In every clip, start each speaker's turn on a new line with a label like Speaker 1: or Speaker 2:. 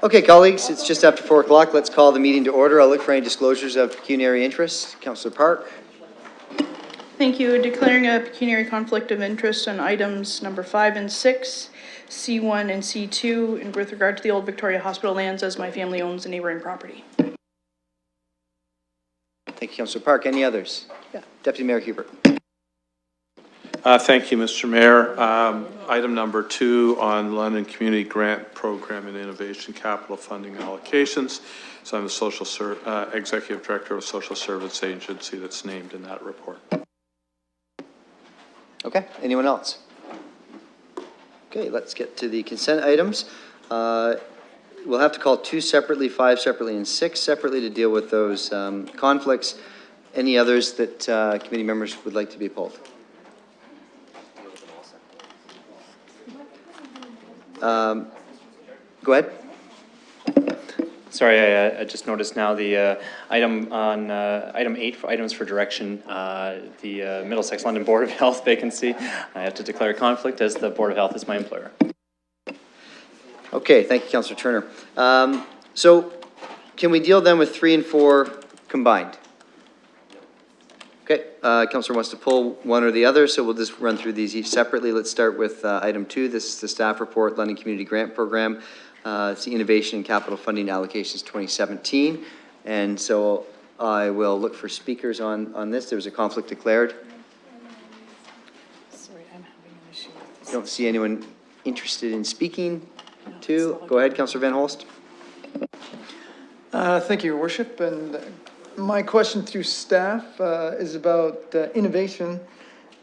Speaker 1: Okay, colleagues, it's just after 4 o'clock. Let's call the meeting to order. I'll look for any disclosures of pecuniary interest. Councillor Park.
Speaker 2: Thank you. Declaring a pecuniary conflict of interest on items number 5 and 6, C1 and C2, and with regard to the Old Victoria Hospital lands, as my family owns a neighboring property.
Speaker 1: Thank you, Councillor Park. Any others?
Speaker 2: Yeah.
Speaker 1: Deputy Mayor Hubert.
Speaker 3: Thank you, Mr. Mayor. Item number 2 on London Community Grant Program and Innovation Capital Funding Allocations. So I'm the Executive Director of a social service agency that's named in that report.
Speaker 1: Okay, anyone else? Okay, let's get to the consent items. We'll have to call 2 separately, 5 separately, and 6 separately to deal with those conflicts. Any others that committee members would like to be pulled? Go ahead.
Speaker 4: Sorry, I just noticed now the item on item 8 for items for direction, the Middlesex London Board of Health vacancy. I have to declare a conflict as the Board of Health is my employer.
Speaker 1: Okay, thank you, Councillor Turner. So can we deal then with 3 and 4 combined? Okay, Councillor wants to pull one or the other, so we'll just run through these each separately. Let's start with item 2. This is the staff report, London Community Grant Program. It's the Innovation and Capital Funding Allocations 2017. And so I will look for speakers on this. There was a conflict declared.
Speaker 2: Sorry, I'm having an issue with this.
Speaker 1: Don't see anyone interested in speaking to. Go ahead, Councillor Van Holst.
Speaker 5: Thank you, Your Worship. And my question through staff is about innovation,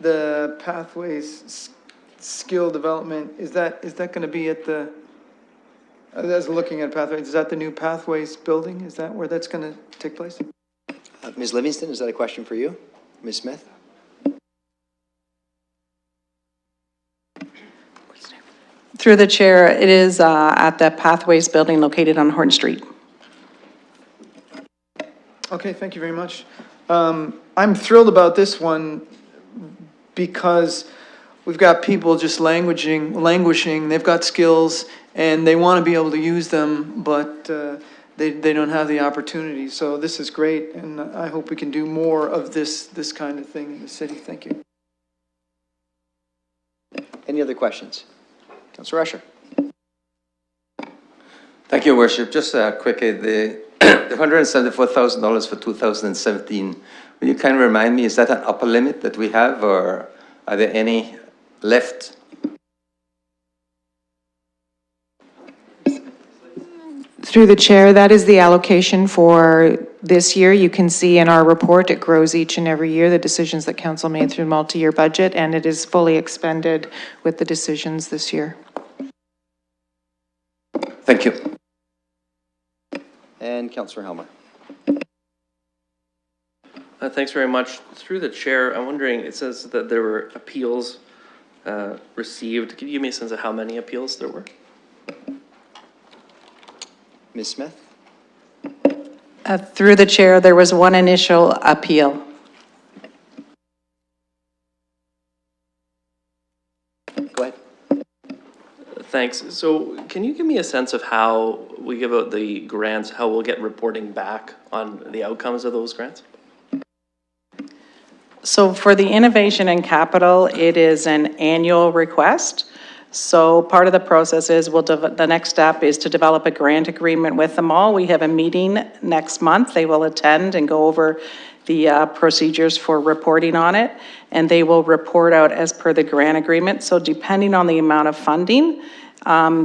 Speaker 5: the pathways, skill development. Is that going to be at the, as looking at pathways, is that the new pathways building? Is that where that's going to take place?
Speaker 1: Ms. Livingston, is that a question for you? Ms. Smith?
Speaker 6: Through the chair, it is at the Pathways building located on Horton Street.
Speaker 5: Okay, thank you very much. I'm thrilled about this one because we've got people just languishing. They've got skills and they want to be able to use them, but they don't have the opportunity. So this is great, and I hope we can do more of this kind of thing in the city. Thank you.
Speaker 1: Any other questions? Councillor Usher.
Speaker 7: Thank you, Worship. Just quickly, the $174,000 for 2017, will you kind of remind me, is that an upper limit that we have, or are there any left?
Speaker 6: Through the chair, that is the allocation for this year. You can see in our report, it grows each and every year, the decisions that council made through multi-year budget, and it is fully expended with the decisions this year.
Speaker 7: Thank you.
Speaker 1: And Councillor Helmer.
Speaker 8: Thanks very much. Through the chair, I'm wondering, it says that there were appeals received. Can you give me a sense of how many appeals there were?
Speaker 1: Ms. Smith?
Speaker 6: Through the chair, there was one initial appeal.
Speaker 1: Go ahead.
Speaker 8: Thanks. So can you give me a sense of how we give out the grants, how we'll get reporting back on the outcomes of those grants?
Speaker 6: So for the innovation and capital, it is an annual request. So part of the process is the next step is to develop a grant agreement with them all. We have a meeting next month. They will attend and go over the procedures for reporting on it, and they will report out as per the grant agreement. So depending on the amount of funding,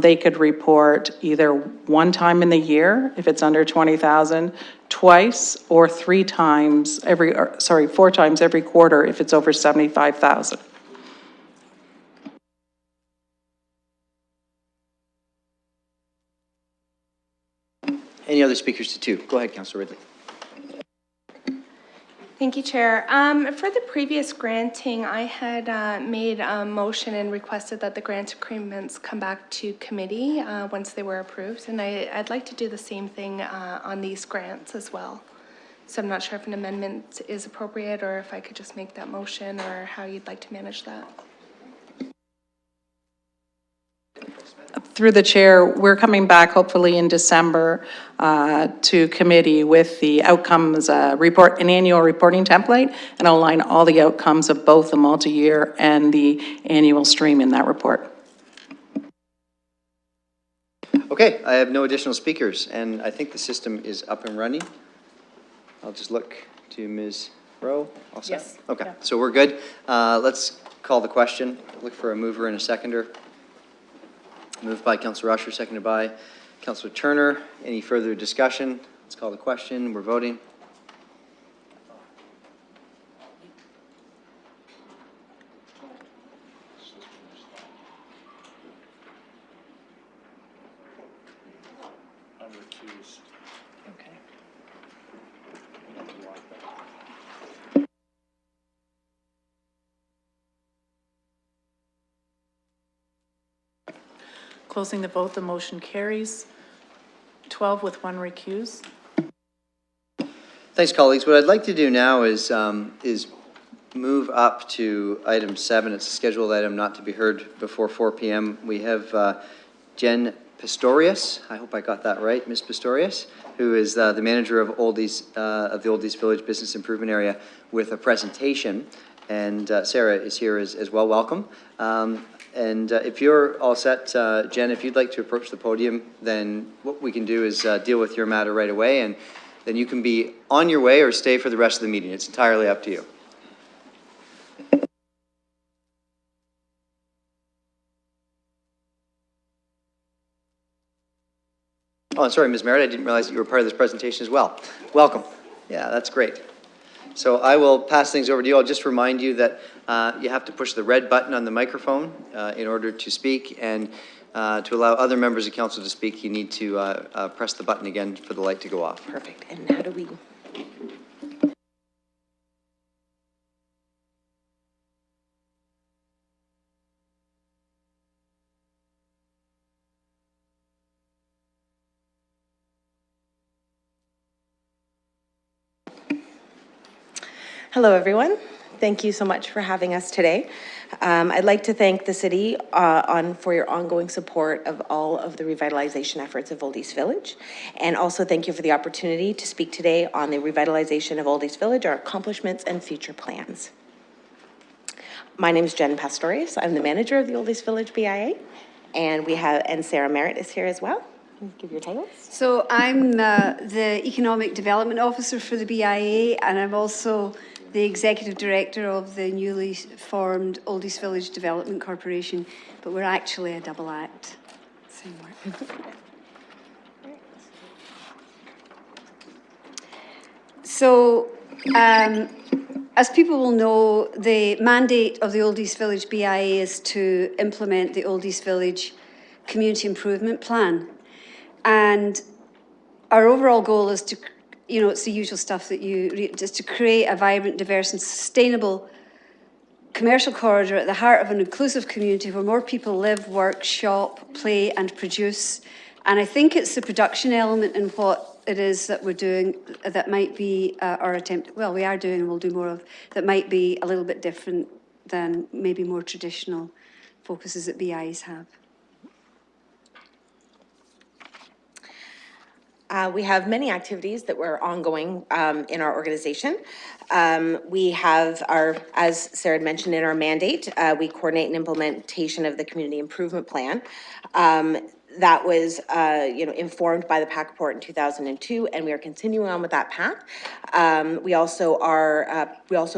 Speaker 6: they could report either one time in the year, if it's under 20,000, twice, or 4 times every quarter if it's over 75,000.
Speaker 1: Any other speakers to 2? Go ahead, Councillor Ridley.
Speaker 9: Thank you, Chair. For the previous granting, I had made a motion and requested that the grant agreements come back to committee once they were approved, and I'd like to do the same thing on these grants as well. So I'm not sure if an amendment is appropriate, or if I could just make that motion, or how you'd like to manage that.
Speaker 6: through the chair, we're coming back hopefully in December to committee with the outcomes report, an annual reporting template, and align all the outcomes of both the multi-year and the annual stream in that report.
Speaker 1: Okay, I have no additional speakers, and I think the system is up and running. I'll just look to Ms. Rowe. All set?
Speaker 2: Yes.
Speaker 1: Okay,
Speaker 2: Yeah.
Speaker 1: so we're good. Let's call the question. Look for a mover and a seconder. Moved by Councillor Usher, seconded by Councillor Turner. Any further discussion? Let's call the question. We're voting.
Speaker 10: Closing the vote, the motion carries. 12 with 1 recuse.
Speaker 1: Thanks, colleagues. What I'd like to do now is move up to item 7. It's a scheduled item not to be heard before 4 p.m. We have Jen Pistorius. I hope I got that right, Ms. Pistorius, who is the manager of the Oldies Village Business Improvement Area, with a presentation. And Sarah is here as well. Welcome. And if you're all set, Jen, if you'd like to approach the podium, then what we can do is deal with your matter right away, and then you can be on your way or stay for the rest of the meeting. It's entirely up to you. Oh, I'm sorry, Ms. Merritt, I didn't realize that you were part of this presentation as well. Welcome. Yeah, that's great. So I will pass things over to you. I'll just remind you that you have to push the red button on the microphone in order to speak, and to allow other members of council to speak, you need to press the button again for the light to go off.
Speaker 11: Perfect. And how do we? Hello, everyone. Thank you so much for having us today. I'd like to thank the city for your ongoing support of all of the revitalization efforts of Oldies Village, and also thank you for the opportunity to speak today on the revitalization of Oldies Village, our accomplishments and future plans. My name is Jen Pastorius. I'm the manager of the Oldies Village BIA, and Sarah Merritt is here as well. Give your titles.
Speaker 12: So I'm the Economic Development Officer for the BIA, and I'm also the Executive Director of the newly formed Oldies Village Development Corporation, but we're actually a double act. Same word. So, as people will know, the mandate of the Oldies Village BIA is to implement the Oldies Village Community Improvement Plan. And our overall goal is to, it's the usual stuff that you read, is to create a vibrant, diverse and sustainable commercial corridor at the heart of an inclusive community where more people live, work, shop, play and produce. And I think it's the production element in what it is that we're doing that might be our attempt, well, we are doing and we'll do more of, that might be a little bit different than maybe more traditional focuses that BIs have.
Speaker 11: We have many activities that were ongoing in our organization. We have as Sarah had mentioned in our mandate, we coordinate an implementation of the community improvement plan. That was, informed by the PAC report in 2002, and we are continuing on with that path. We also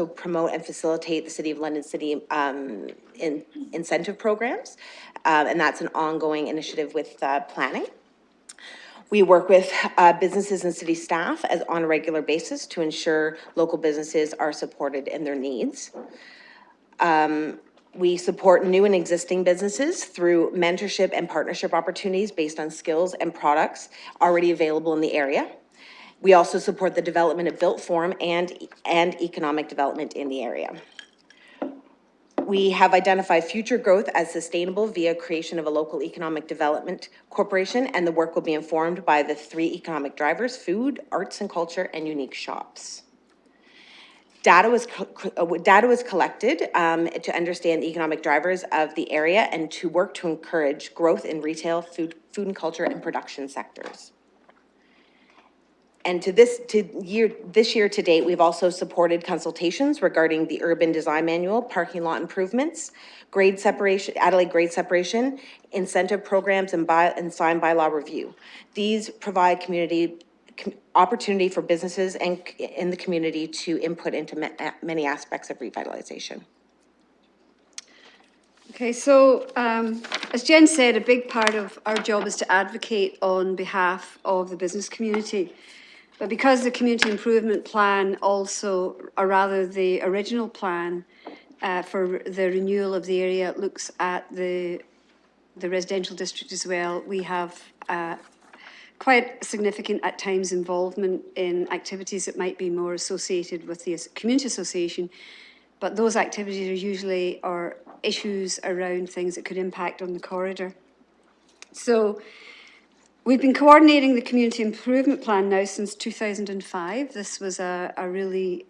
Speaker 11: promote and facilitate the City of London City incentive programs, and that's an ongoing initiative with planning. We work with businesses and city staff on a regular basis to ensure local businesses are supported in their needs. We support new and existing businesses through mentorship and partnership opportunities based on skills and products already available in the area. We also support the development of built form and economic development in the area. We have identified future growth as sustainable via creation of a local economic development corporation, and the work will be informed by the 3 economic drivers: food, arts and culture, and unique shops. Data was collected to understand the economic drivers of the area and to work to encourage growth in retail, food and culture, and production sectors. And this year to date, we've also supported consultations regarding the urban design manual, parking lot improvements, grade separation, Adelaide grade separation, incentive programs, and sign bylaw review. These provide opportunity for businesses and in the community to input into many aspects of revitalization.
Speaker 12: Okay, so as Jen said, a big part of our job is to advocate on behalf of the business community. But because the community improvement plan also, or rather the original plan for the renewal of the area looks at the residential district as well, we have quite significant at times involvement in activities that might be more associated with the community association. But those activities are usually issues around things that could impact on the corridor. So we've been coordinating the community improvement plan now since 2005. This was a really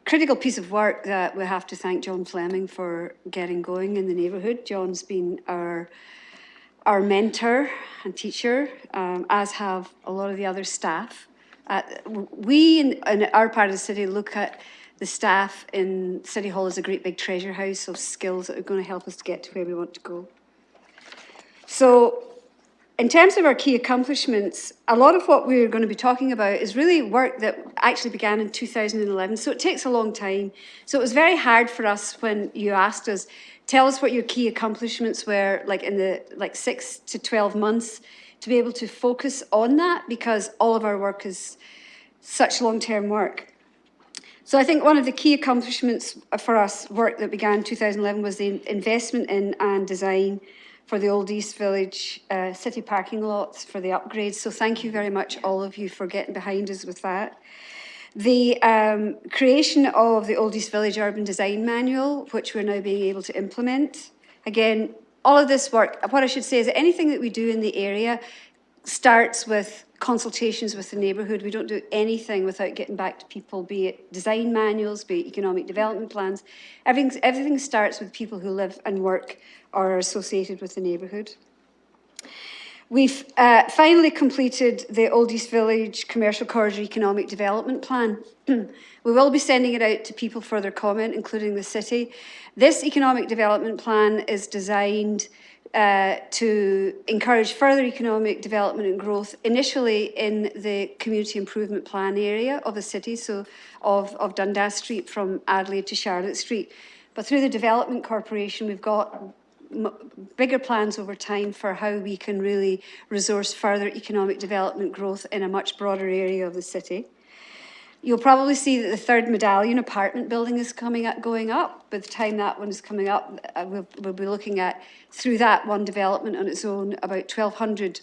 Speaker 12: critical piece of work that we have to thank John Fleming for getting going in the neighbourhood. John's been our mentor and teacher, as have a lot of the other staff. We in our part of the city look at the staff in City Hall as a great big treasure house of skills that are going to help us to get to where we want to go. So in terms of our key accomplishments, a lot of what we're going to be talking about is really work that actually began in 2011, so it takes a long time. So it was very hard for us when you asked us, tell us what your key accomplishments were, like in the 6 to 12 months, to be able to focus on that, because all of our work is such long-term work. So I think one of the key accomplishments for us, work that began in 2011, was the investment in and design for the Old East Village city parking lots for the upgrades. So thank you very much, all of you, for getting behind us with that. The creation of the Old East Village Urban Design Manual, which we're now being able to implement. Again, all of this work, what I should say is that anything that we do in the area starts with consultations with the neighbourhood. We don't do anything without getting back to people, be it design manuals, be it economic development plans. Everything starts with people who live and work or are associated with the neighbourhood. We've finally completed the Old East Village Commercial Corridor Economic Development Plan. We will be sending it out to people for their comment, including the city. This economic development plan is designed to encourage further economic development and growth, initially in the community improvement plan area of the city, so of Dundas Street from Adelaide to Charlotte Street. But through the Development Corporation, we've got bigger plans over time for how we can really resource further economic development growth in a much broader area of the city. You'll probably see that the third Medallion apartment building is going up. By the time that one is coming up, we'll be looking at, through that one development on its own, about 1,200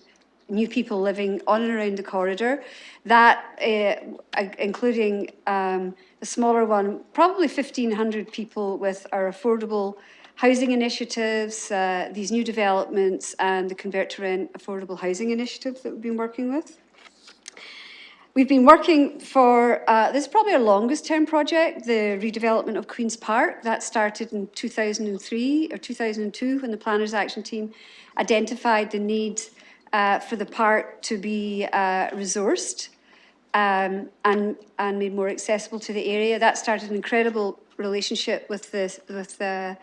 Speaker 12: new people living on and around the corridor. That, including a smaller one, probably 1,500 people with our affordable housing initiatives, these new developments, and the Convert to Rent affordable housing initiative that we've been working with. We've been working for, this is probably our longest term project, the redevelopment of Queen's Park. That started in 2003 or 2002 when the Planners Action Team identified the need for the park to be resourced and made more accessible to the area. That started an incredible relationship with the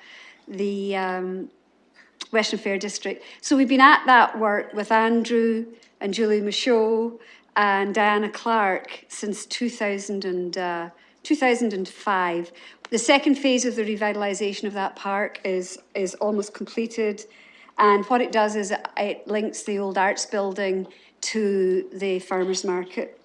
Speaker 12: Western Fair District. So we've been at that work with Andrew and Julie Michaud and Diana Clark since 2005. The second phase of the revitalisation of that park is almost completed. And what it does is it links the old arts building to the farmers market.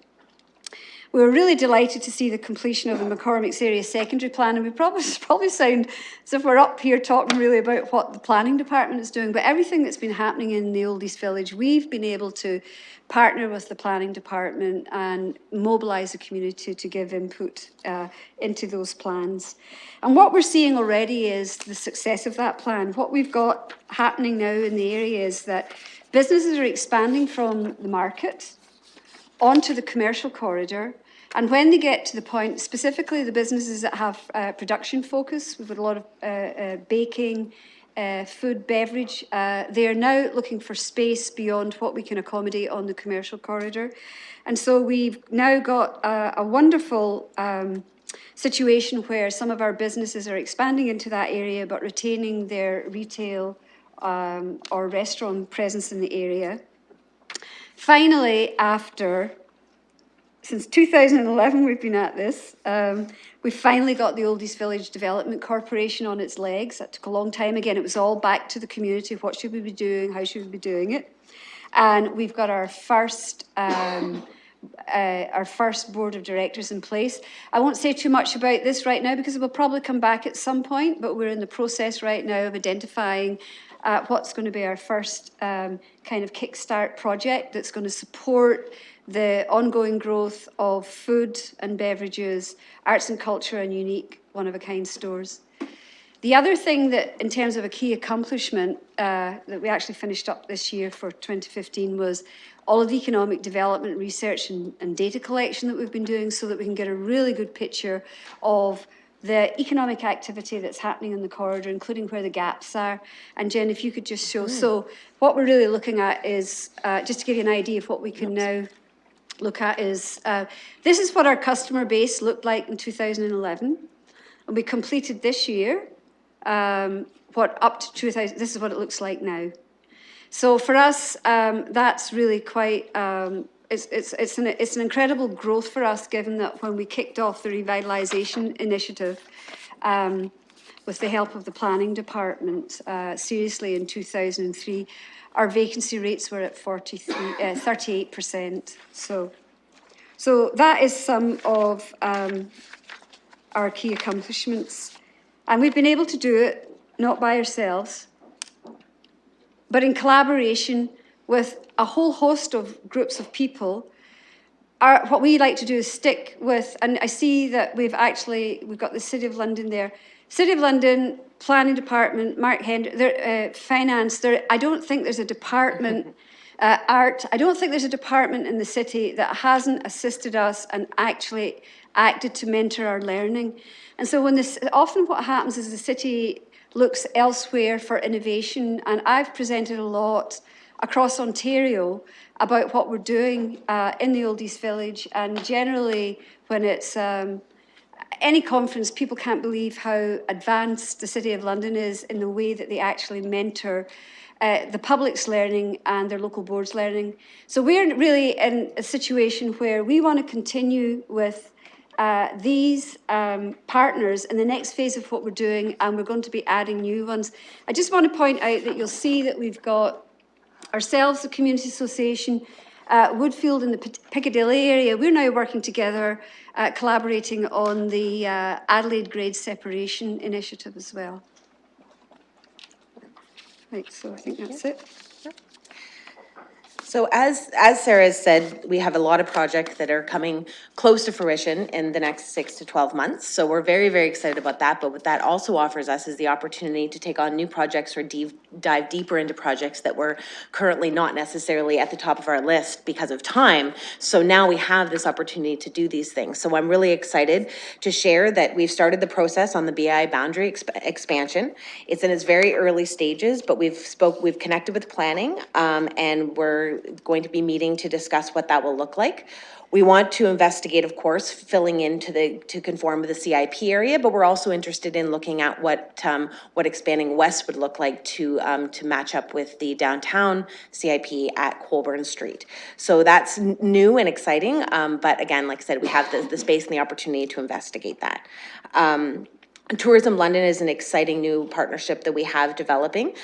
Speaker 12: We were really delighted to see the completion of the McCormick's Area Secondary Plan, and we probably sound as if we're up here talking really about what the planning department is doing, but everything that's been happening in the Old East Village, we've been able to partner with the planning department and mobilise the community to give input into those plans. And what we're seeing already is the success of that plan. What we've got happening now in the area is that businesses are expanding from the market onto the commercial corridor. And when they get to the point, specifically the businesses that have production focus, we've got a lot of baking, food, beverage, they are now looking for space beyond what we can accommodate on the commercial corridor. And so we've now got a wonderful situation where some of our businesses are expanding into that area but retaining their retail or restaurant presence in the area. Finally, since 2011 we've been at this, we finally got the Oldies Village Development Corporation on its legs. That took a long time. Again, it was all back to the community. What should we be doing? How should we be doing it? And we've got our first board of directors in place. I won't say too much about this right now because it will probably come back at some point, but we're in the process right now of identifying what's going to be our first kind of kickstart project that's going to support the ongoing growth of food and beverages, arts and culture, and unique one-of-a-kind stores. The other thing that, in terms of a key accomplishment that we actually finished up this year for 2015 was all of the economic development research and data collection that we've been doing so that we can get a really good picture of the economic activity that's happening in the corridor, including where the gaps are. And Jen, if you could just show. So what we're really looking at is, just to give you an idea of what we can now look at is, this is what our customer base looked like in 2011. And we completed this year, up to 2000, this is what it looks like now. So for us, that's really quite, it's an incredible growth for us, given that when we kicked off the revitalisation initiative, with the help of the planning department, seriously in 2003, our vacancy rates were at 38%. So that is some of our key accomplishments. And we've been able to do it not by ourselves, but in collaboration with a whole host of groups of people. What we like to do is stick with, and I see that we've got the City of London there. City of London, Planning Department, Mark Henry, Finance, I don't think there's a department, Art, I don't think there's a department in the city that hasn't assisted us and actually acted to mentor our learning. And so often what happens is the city looks elsewhere for innovation, and I've presented a lot across Ontario about what we're doing in the Oldies Village, and generally when it's any conference, people can't believe how advanced the City of London is in the way that they actually mentor the public's learning and their local board's learning. So we're really in a situation where we want to continue with these partners in the next phase of what we're doing, and we're going to be adding new ones. I just want to point out that you'll see that we've got ourselves, the Community Association, Woodfield in the Piccadilly area. We're now working together, collaborating on the Adelaide Grade Separation Initiative as well. Right, so I think that's it.
Speaker 11: So as Sarah has said, we have a lot of projects that are coming close to fruition in the next 6 to 12 months. So we're very, very excited about that. But what that also offers us is the opportunity to take on new projects or dive deeper into projects that were currently not necessarily at the top of our list because of time. So now we have this opportunity to do these things. So I'm really excited to share that we've started the process on the BI boundary expansion. It's in its very early stages, but we've connected with planning, and we're going to be meeting to discuss what that will look like. We want to investigate, of course, filling in to conform with the CIP area, but we're also interested in looking at what expanding west would look like to match up with the downtown CIP at Colborne Street. So that's new and exciting, but again, like I said, we have the space and the opportunity to investigate that. Tourism London is an exciting new partnership that we have developing.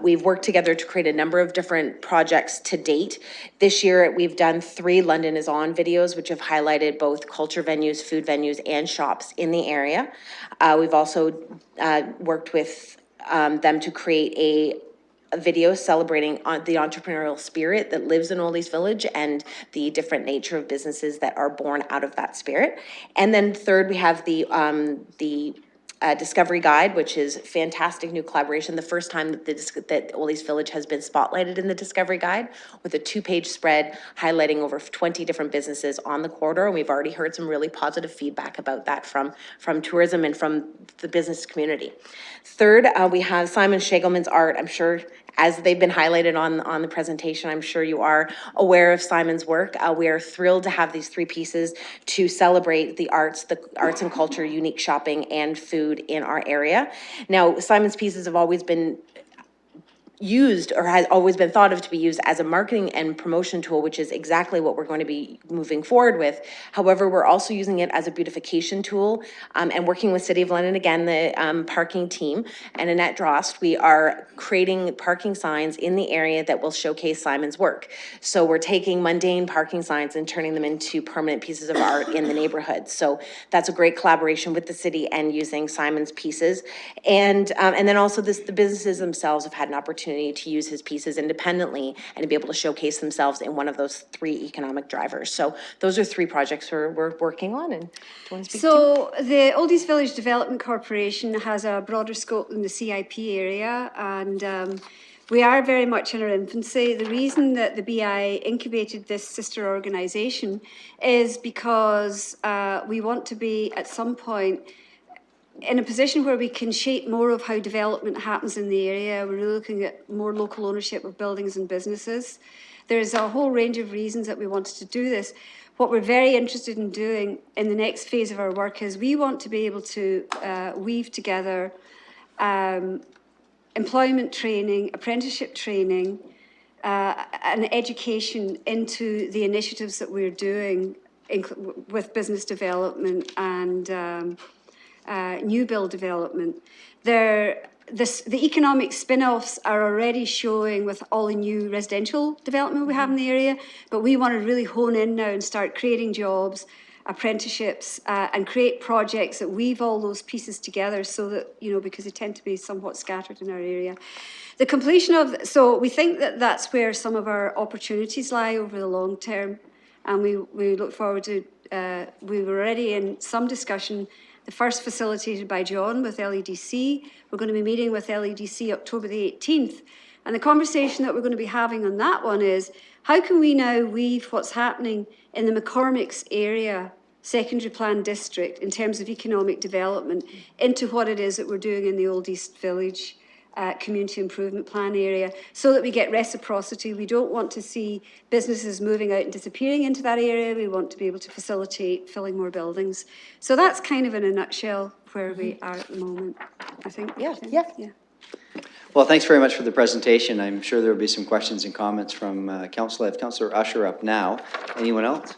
Speaker 11: We've worked together to create a number of different projects to date. This year, we've done 3 London is On videos, which have highlighted both culture venues, food venues, and shops in the area. We've also worked with them to create a video celebrating the entrepreneurial spirit that lives in Oldies Village and the different nature of businesses that are born out of that spirit. And then third, we have the Discovery Guide, which is fantastic new collaboration. The first time that Old Village has been spotlighted in the Discovery Guide, with a 2-page spread highlighting over 20 different businesses on the corridor. And we've already heard some really positive feedback about that from tourism and from the business community. Third, we have Simon Shagelman's art. I'm sure, as they've been highlighted on the presentation, I'm sure you are aware of Simon's work. We are thrilled to have these 3 pieces to celebrate the arts and culture, unique shopping, and food in our area. Now, Simon's pieces have always been used, or has always been thought of to be used as a marketing and promotion tool, which is exactly what we're going to be moving forward with. However, we're also using it as a beautification tool, and working with City of London, again, the parking team, and Annette Drost, we are creating parking signs in the area that will showcase Simon's work. So we're taking mundane parking signs and turning them into permanent pieces of art in the neighborhood. So that's a great collaboration with the city and using Simon's pieces. And then also the businesses themselves have had an opportunity to use his pieces independently and to be able to showcase themselves in one of those 3 economic drivers. So those are 3 projects we're working on, and do you want to speak to?
Speaker 12: So the Oldies Village Development Corporation has a broader scope than the CIP area, and we are very much in our infancy. The reason that the BI incubated this sister organisation is because we want to be at some point in a position where we can shape more of how development happens in the area. We're really looking at more local ownership of buildings and businesses. There's a whole range of reasons that we wanted to do this. What we're very interested in doing in the next phase of our work is we want to be able to weave together employment training, apprenticeship training, and education into the initiatives that we're doing with business development and new build development. The economic spin-offs are already showing with all the new residential development we have in the area, but we want to really hone in now and start creating jobs, apprenticeships, and create projects that weave all those pieces together so that, you know, because they tend to be somewhat scattered in our area. The completion of, so we think that that's where some of our opportunities lie over the long term, and we look forward to, we were already in some discussion. The first facilitated by John with LEDC. We're going to be meeting with LEDC October the 18th. And the conversation that we're going to be having on that one is, how can we now weave what's happening in the McCormick's area secondary plan district in terms of economic development into what it is that we're doing in the Old East Village community improvement plan area, so that we get reciprocity. We don't want to see businesses moving out and disappearing into that area. We want to be able to facilitate filling more buildings. So that's kind of in a nutshell where we are at the moment, I think.
Speaker 11: Yeah.
Speaker 1: Well, thanks very much for the presentation. I'm sure there will be some questions and comments from council. I have Councillor Usher up now. Anyone else?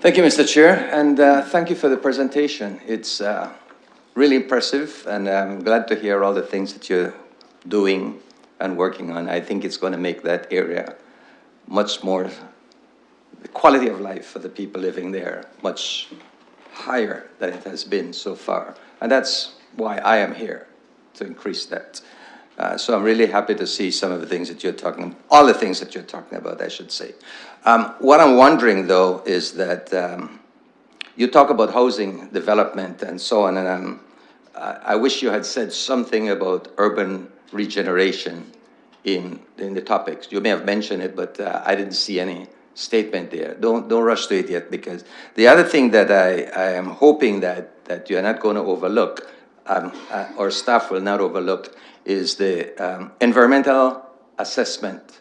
Speaker 7: Thank you, Mr. Chair, and thank you for the presentation. It's really impressive, and I'm glad to hear all the things that you're doing and working on. I think it's going to make that area much more, the quality of life for the people living there, much higher than it has been so far. And that's why I am here, to increase that. So I'm really happy to see some of the things that you're talking about, all the things that you're talking about, I should say. What I'm wondering, though, is that you talk about housing development and so on, and I wish you had said something about urban regeneration in the topics. You may have mentioned it, but I didn't see any statement there. Don't rush to it yet, because the other thing that I am hoping that you're not going to overlook, or staff will not overlook, is the environmental assessment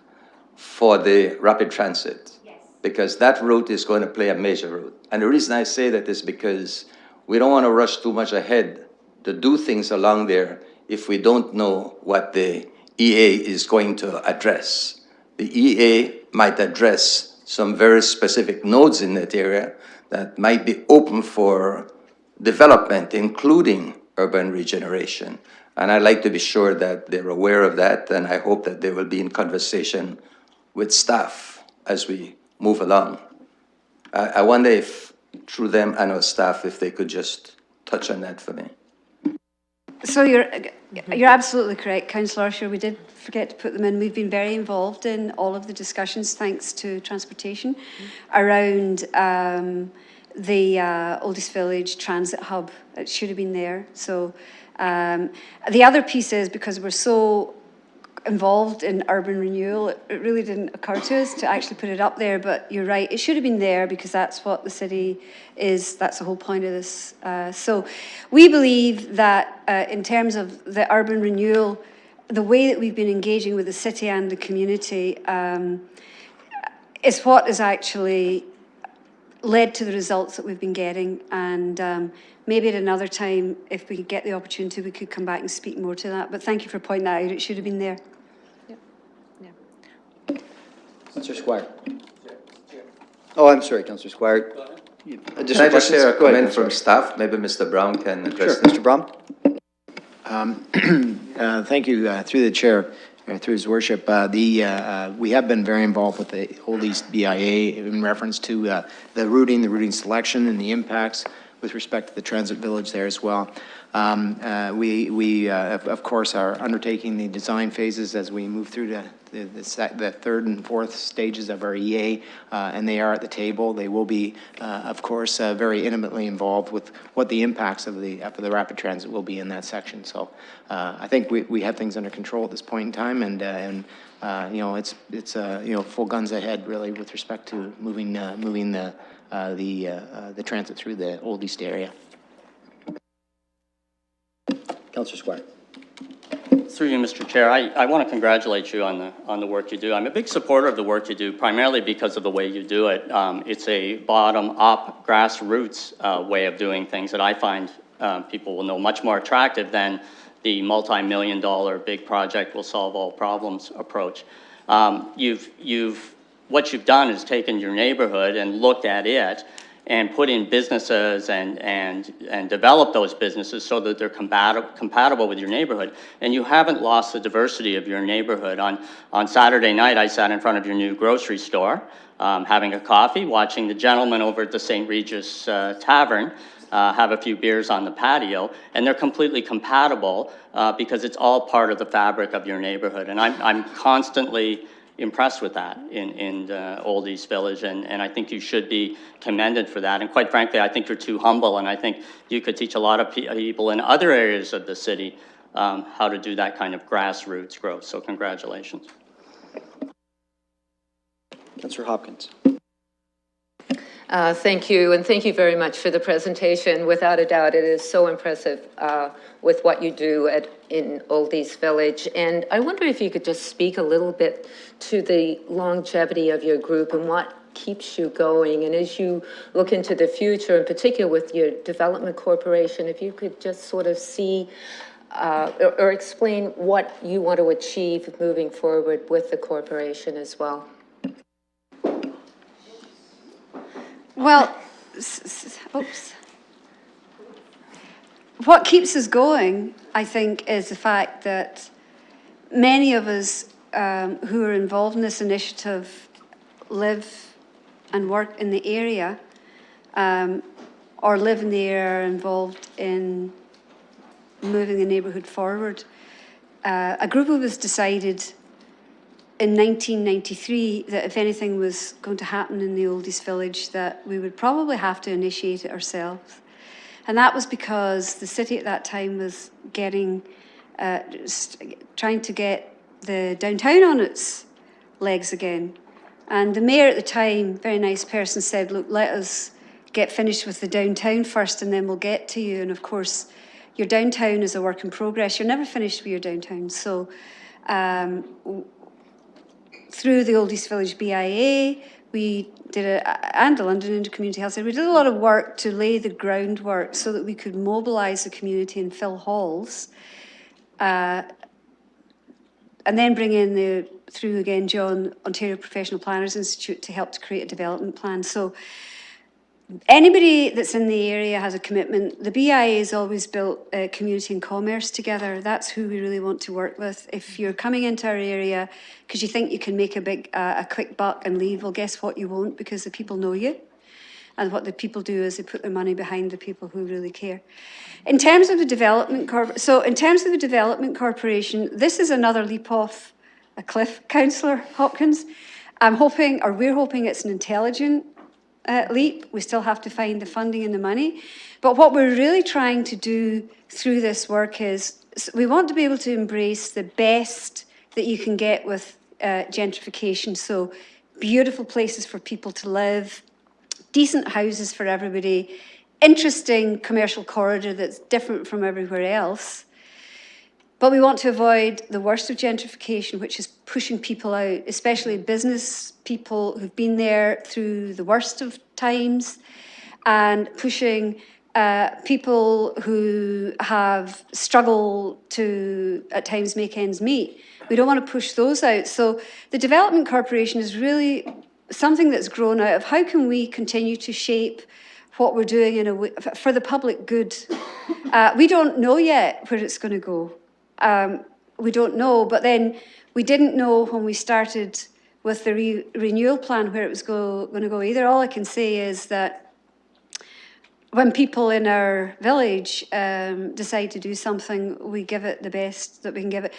Speaker 7: for the rapid transit. Yes. Because that route is going to play a major role. And the reason I say that is because we don't want to rush too much ahead to do things along there if we don't know what the EA is going to address. The EA might address some very specific nodes in that area that might be open for development, including urban regeneration. And I'd like to be sure that they're aware of that, and I hope that they will be in conversation with staff as we move along. I wonder if, through them and our staff, if they could just touch on that for me.
Speaker 12: So you're absolutely correct, Councillor Ussher. We did forget to put them in. We've been very involved in all of the discussions, thanks to transportation, around the Oldies Village Transit Hub. It should have been there. So the other piece is, because we're so involved in urban renewal, it really didn't occur to us to actually put it up there, but you're right, it should have been there because that's what the city is, that's the whole point of this. So we believe that in terms of the urban renewal, the way that we've been engaging with the city and the community is what has actually led to the results that we've been getting, and maybe at another time, if we could get the opportunity, we could come back and speak more to that. But thank you for pointing that out. It should have been there.
Speaker 1: Councillor Squire. Oh, I'm sorry, Councillor Squire.
Speaker 7: Can I just share a comment from staff? Maybe Mr. Brown can address
Speaker 1: Sure,
Speaker 7: that.
Speaker 1: Mr. Brom?
Speaker 13: Thank you, through the chair, through his worship. We have been very involved with the Oldies BIA in reference to the routing selection and the impacts with respect to the transit village there as well. We of course, are undertaking the design phases as we move through the third and fourth stages of our EA, and they are at the table. They will be, of course, very intimately involved with what the impacts of the rapid transit will be in that section. So I think we have things under control at this point in time, and you know, it's you know, full guns ahead really with respect to moving the transit through the Old East area.
Speaker 1: Councillor Squire.
Speaker 14: Through you, Mr. Chair, I want to congratulate you on the work you do. I'm a big supporter of the work you do, primarily because of the way you do it. It's a bottom-up, grassroots way of doing things that I find people will know much more attractive than the multi-million-dollar big project will solve all problems approach. What you've done is taken your neighborhood and looked at it and put in businesses and develop those businesses so that they're compatible with your neighborhood. And you haven't lost the diversity of your neighborhood. On Saturday night, I sat in front of your new grocery store, having a coffee, watching the gentleman over at the St. Regis Tavern have a few beers on the patio, and they're completely compatible because it's all part of the fabric of your neighborhood. And I'm constantly impressed with that in Old East Village, and I think you should be commended for that. And quite frankly, I think you're too humble, and I think you could teach a lot of people in other areas of the city how to do that kind of grassroots growth. So congratulations.
Speaker 1: Councillor Hopkins.
Speaker 15: Thank you, and thank you very much for the presentation. Without a doubt, it is so impressive with what you do in Old East Village. And I wonder if you could just speak a little bit to the longevity of your group and what keeps you going. And as you look into the future, in particular with your development corporation, if you could just sort of see or explain what you want to achieve moving forward with the corporation as well.
Speaker 12: Well, oops. What keeps us going, I think, is the fact that many of us who are involved in this initiative live and work in the area, or live in the area, are involved in moving the neighbourhood forward. A group of us decided in 1993 that if anything was going to happen in the Old East Village, that we would probably have to initiate it ourselves. And that was because the city at that time was getting, trying to get the downtown on its legs again. And the mayor at the time, very nice person, said, look, let us get finished with the downtown first and then we'll get to you. And of course, your downtown is a work in progress. You're never finished with your downtown. So through the Old East Village BIA, we did and the London Intercommunity Health Centre, we did a lot of work to lay the groundwork so that we could mobilise the community and fill halls, and then bring in through again, John, Ontario Professional Planners Institute to help to create a development plan. So anybody that's in the area has a commitment. The BIA has always built community and commerce together. That's who we really want to work with. If you're coming into our area because you think you can make a quick buck and leave, well, guess what? You won't, because the people know you. and what the people do is they put their money behind the people who really care. In terms of the development corporation, this is another leap off a cliff, Councillor Hopkins. We're hoping it's an intelligent leap. We still have to find the funding and the money. But what we're really trying to do through this work is we want to be able to embrace the best that you can get with gentrification. So beautiful places for people to live, decent houses for everybody, interesting commercial corridor that's different from everywhere else. But we want to avoid the worst of gentrification, which is pushing people out, especially business people who've been there through the worst of times, and pushing people who have struggled to, at times, make ends meet. We don't want to push those out. So the Development Corporation is really something that's grown out of how can we continue to shape what we're doing in a way, for the public good. We don't know yet where it's going to go. We don't know, but then we didn't know when we started with the renewal plan where it was going to go either. All I can say is that when people in our village decide to do something, we give it the best that we can give it.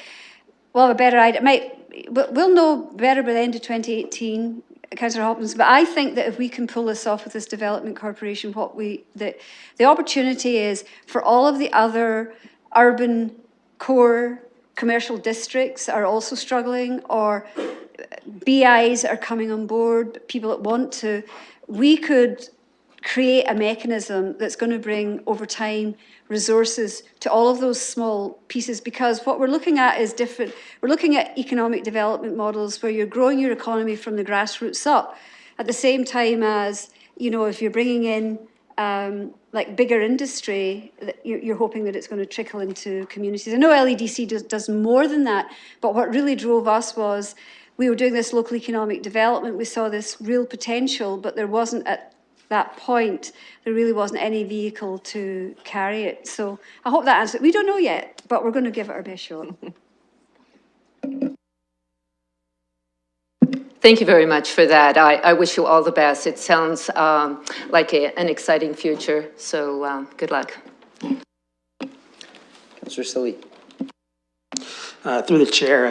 Speaker 12: We'll have a better idea. We'll know better by the end of 2018, Councillor Hopkins, but I think that if we can pull this off with this Development Corporation, the opportunity is for all of the other urban core commercial districts are also struggling, or BIs are coming on board, people that want to, we could create a mechanism that's going to bring over time resources to all of those small pieces, because what we're looking at is different. We're looking at economic development models where you're growing your economy from the grassroots up, at the same time as, you know, if you're bringing in like bigger industry, you're hoping that it's going to trickle into communities. I know LEDC does more than that, but what really drove us was we were doing this local economic development. We saw this real potential, but there wasn't at that point, there really wasn't any vehicle to carry it. So I hope that answers. We don't know yet, but we're going to give it our best shot.
Speaker 15: Thank you very much for that. I wish you all the best. It sounds like an exciting future, so good luck.
Speaker 1: Councillor Salee.
Speaker 16: Through the chair,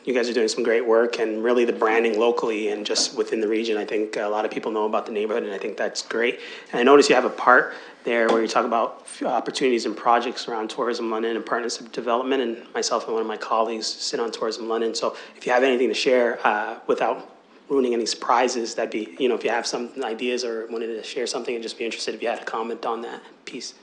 Speaker 16: you guys are doing some great work, and really the branding locally and just within the region. I think a lot of people know about the neighborhood, and I think that's great. And I notice you have a part there where you talk about opportunities and projects around Tourism London and partnership development, and myself and one of my colleagues sit on Tourism London. So if you have anything to share without ruining any surprises, that'd be, you know, if you have some ideas or wanted to share something, I'd just be interested if you had a comment on that piece.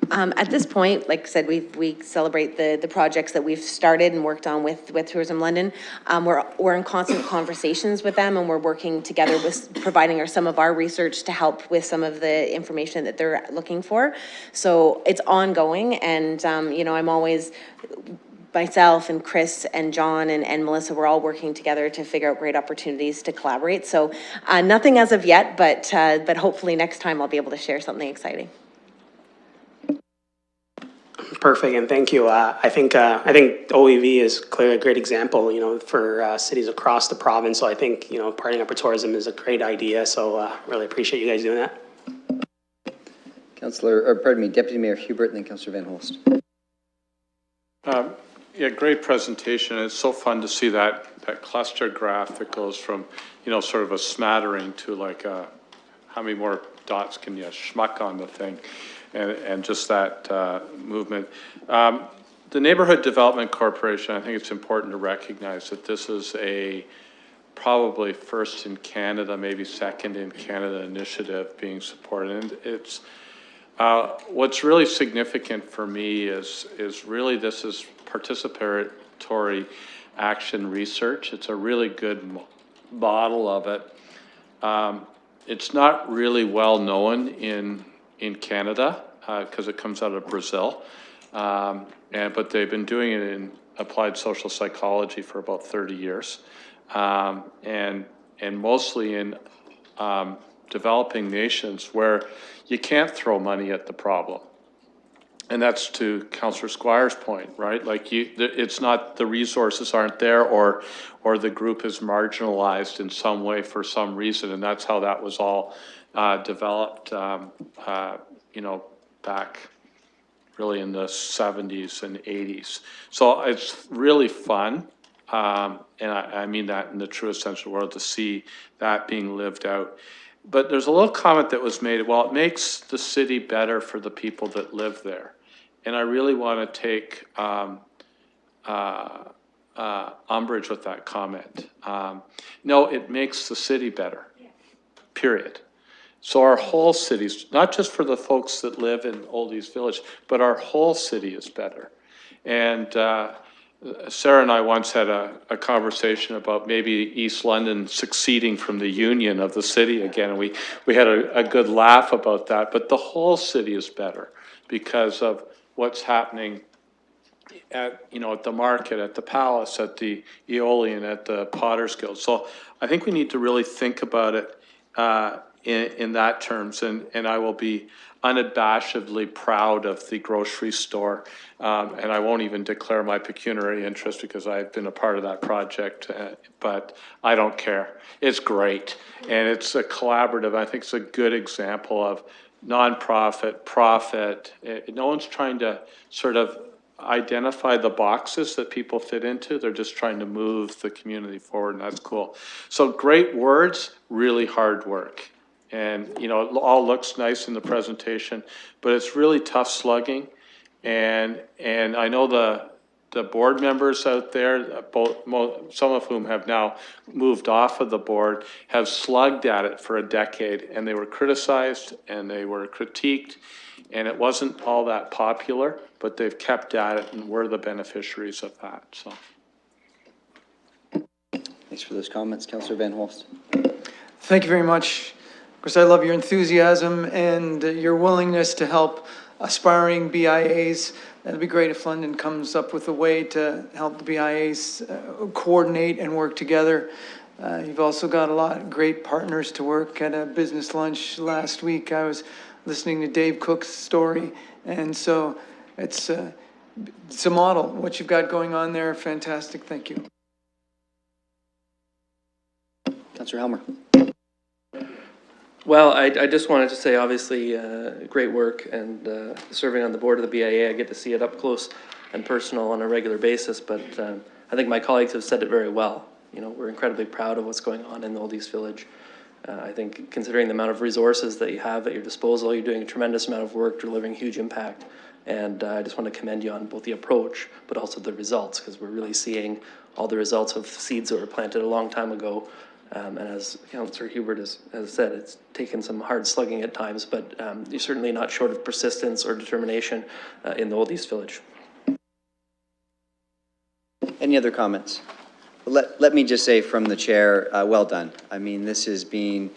Speaker 11: At this point, like I said, we celebrate the projects that we've started and worked on with Tourism London. We're in constant conversations with them, and we're working together with providing some of our research to help with some of the information that they're looking for. So it's ongoing, and you know, I'm always, myself and Chris and John and Melissa, we're all working together to figure out great opportunities to collaborate. So nothing as of yet, but hopefully next time I'll be able to share something exciting.
Speaker 16: Perfect, and thank you. I think OEV is clearly a great example, you know, for cities across the province. So I think, you know, partnering up with tourism is a great idea. So really appreciate you guys doing that.
Speaker 1: Deputy Mayor Hubert, and then Councillor Van Holst.
Speaker 3: Yeah, great presentation. It's so fun to see that cluster graph that goes from, you know, sort of a smattering to like how many more dots can you schmuck on the thing. And just that movement. The Neighborhood Development Corporation, I think it's important to recognize that this is a probably first in Canada, maybe second in Canada initiative being supported. And it's, what's really significant for me is really this is participatory action research. It's a really good model of it. It's not really well known in Canada, because it comes out of Brazil, but they've been doing it in applied social psychology for about 30 years, and mostly in developing nations where you can't throw money at the problem. And that's to Councillor Squire's point, right? Like it's not, the resources aren't there, or the group is marginalized in some way for some reason, and that's how that was all developed, you know, back really in the 70s and 80s. So it's really fun, and I mean that in the truest sense of the word, to see that being lived out. But there's a little comment that was made, well, it makes the city better for the people that live there. And I really want to take umbrage with that comment. No, it makes the city better, period. So our whole cities, not just for the folks that live in Old East Village, but our whole city is better. And Sarah and I once had a conversation about maybe East London succeeding from the union of the city again. And we had a good laugh about that, but the whole city is better because of what's happening at, you know, at the market, at the Palace, at the Aeolian, at the Potter's Guild. So I think we need to really think about it in that terms, and I will be unabashedly proud of the grocery store, and I won't even declare my pecuniary interest because I've been a part of that project, but I don't care. It's great, and it's a collaborative. I think it's a good example of nonprofit, profit. No one's trying to sort of identify the boxes that people fit into. They're just trying to move the community forward, and that's cool. So great words, really hard work. And, you know, it all looks nice in the presentation, but it's really tough slugging. And I know the board members out there, some of whom have now moved off of the board, have slugged at it for a decade, and they were criticized and they were critiqued, and it wasn't all that popular, but they've kept at it, and we're the beneficiaries of that. So,
Speaker 1: Thanks for those comments, Councillor Van Holst.
Speaker 5: Thank you very much. Of course, I love your enthusiasm and your willingness to help aspiring BIAs. It'd be great if London comes up with a way to help the BIAs coordinate and work together. You've also got a lot of great partners to work. At a business lunch last week, I was listening to Dave Cook's story, and so it's a model. What you've got going on there, fantastic. Thank you.
Speaker 1: Councillor Helmer.
Speaker 8: Well, I just wanted to say, obviously, great work, and serving on the board of the BIA, I get to see it up close and personal on a regular basis, but I think my colleagues have said it very well. You know, we're incredibly proud of what's going on in the Old East Village. I think considering the amount of resources that you have at your disposal, you're doing a tremendous amount of work, delivering huge impact. And I just want to commend you on both the approach, but also the results, because we're really seeing all the results of seeds that were planted a long time ago. And as Councillor Hubert has said, it's taken some hard slugging at times, but you're certainly not short of persistence or determination in the Old East Village.
Speaker 1: Any other comments? Let me just say from the chair, well done. I mean, this has been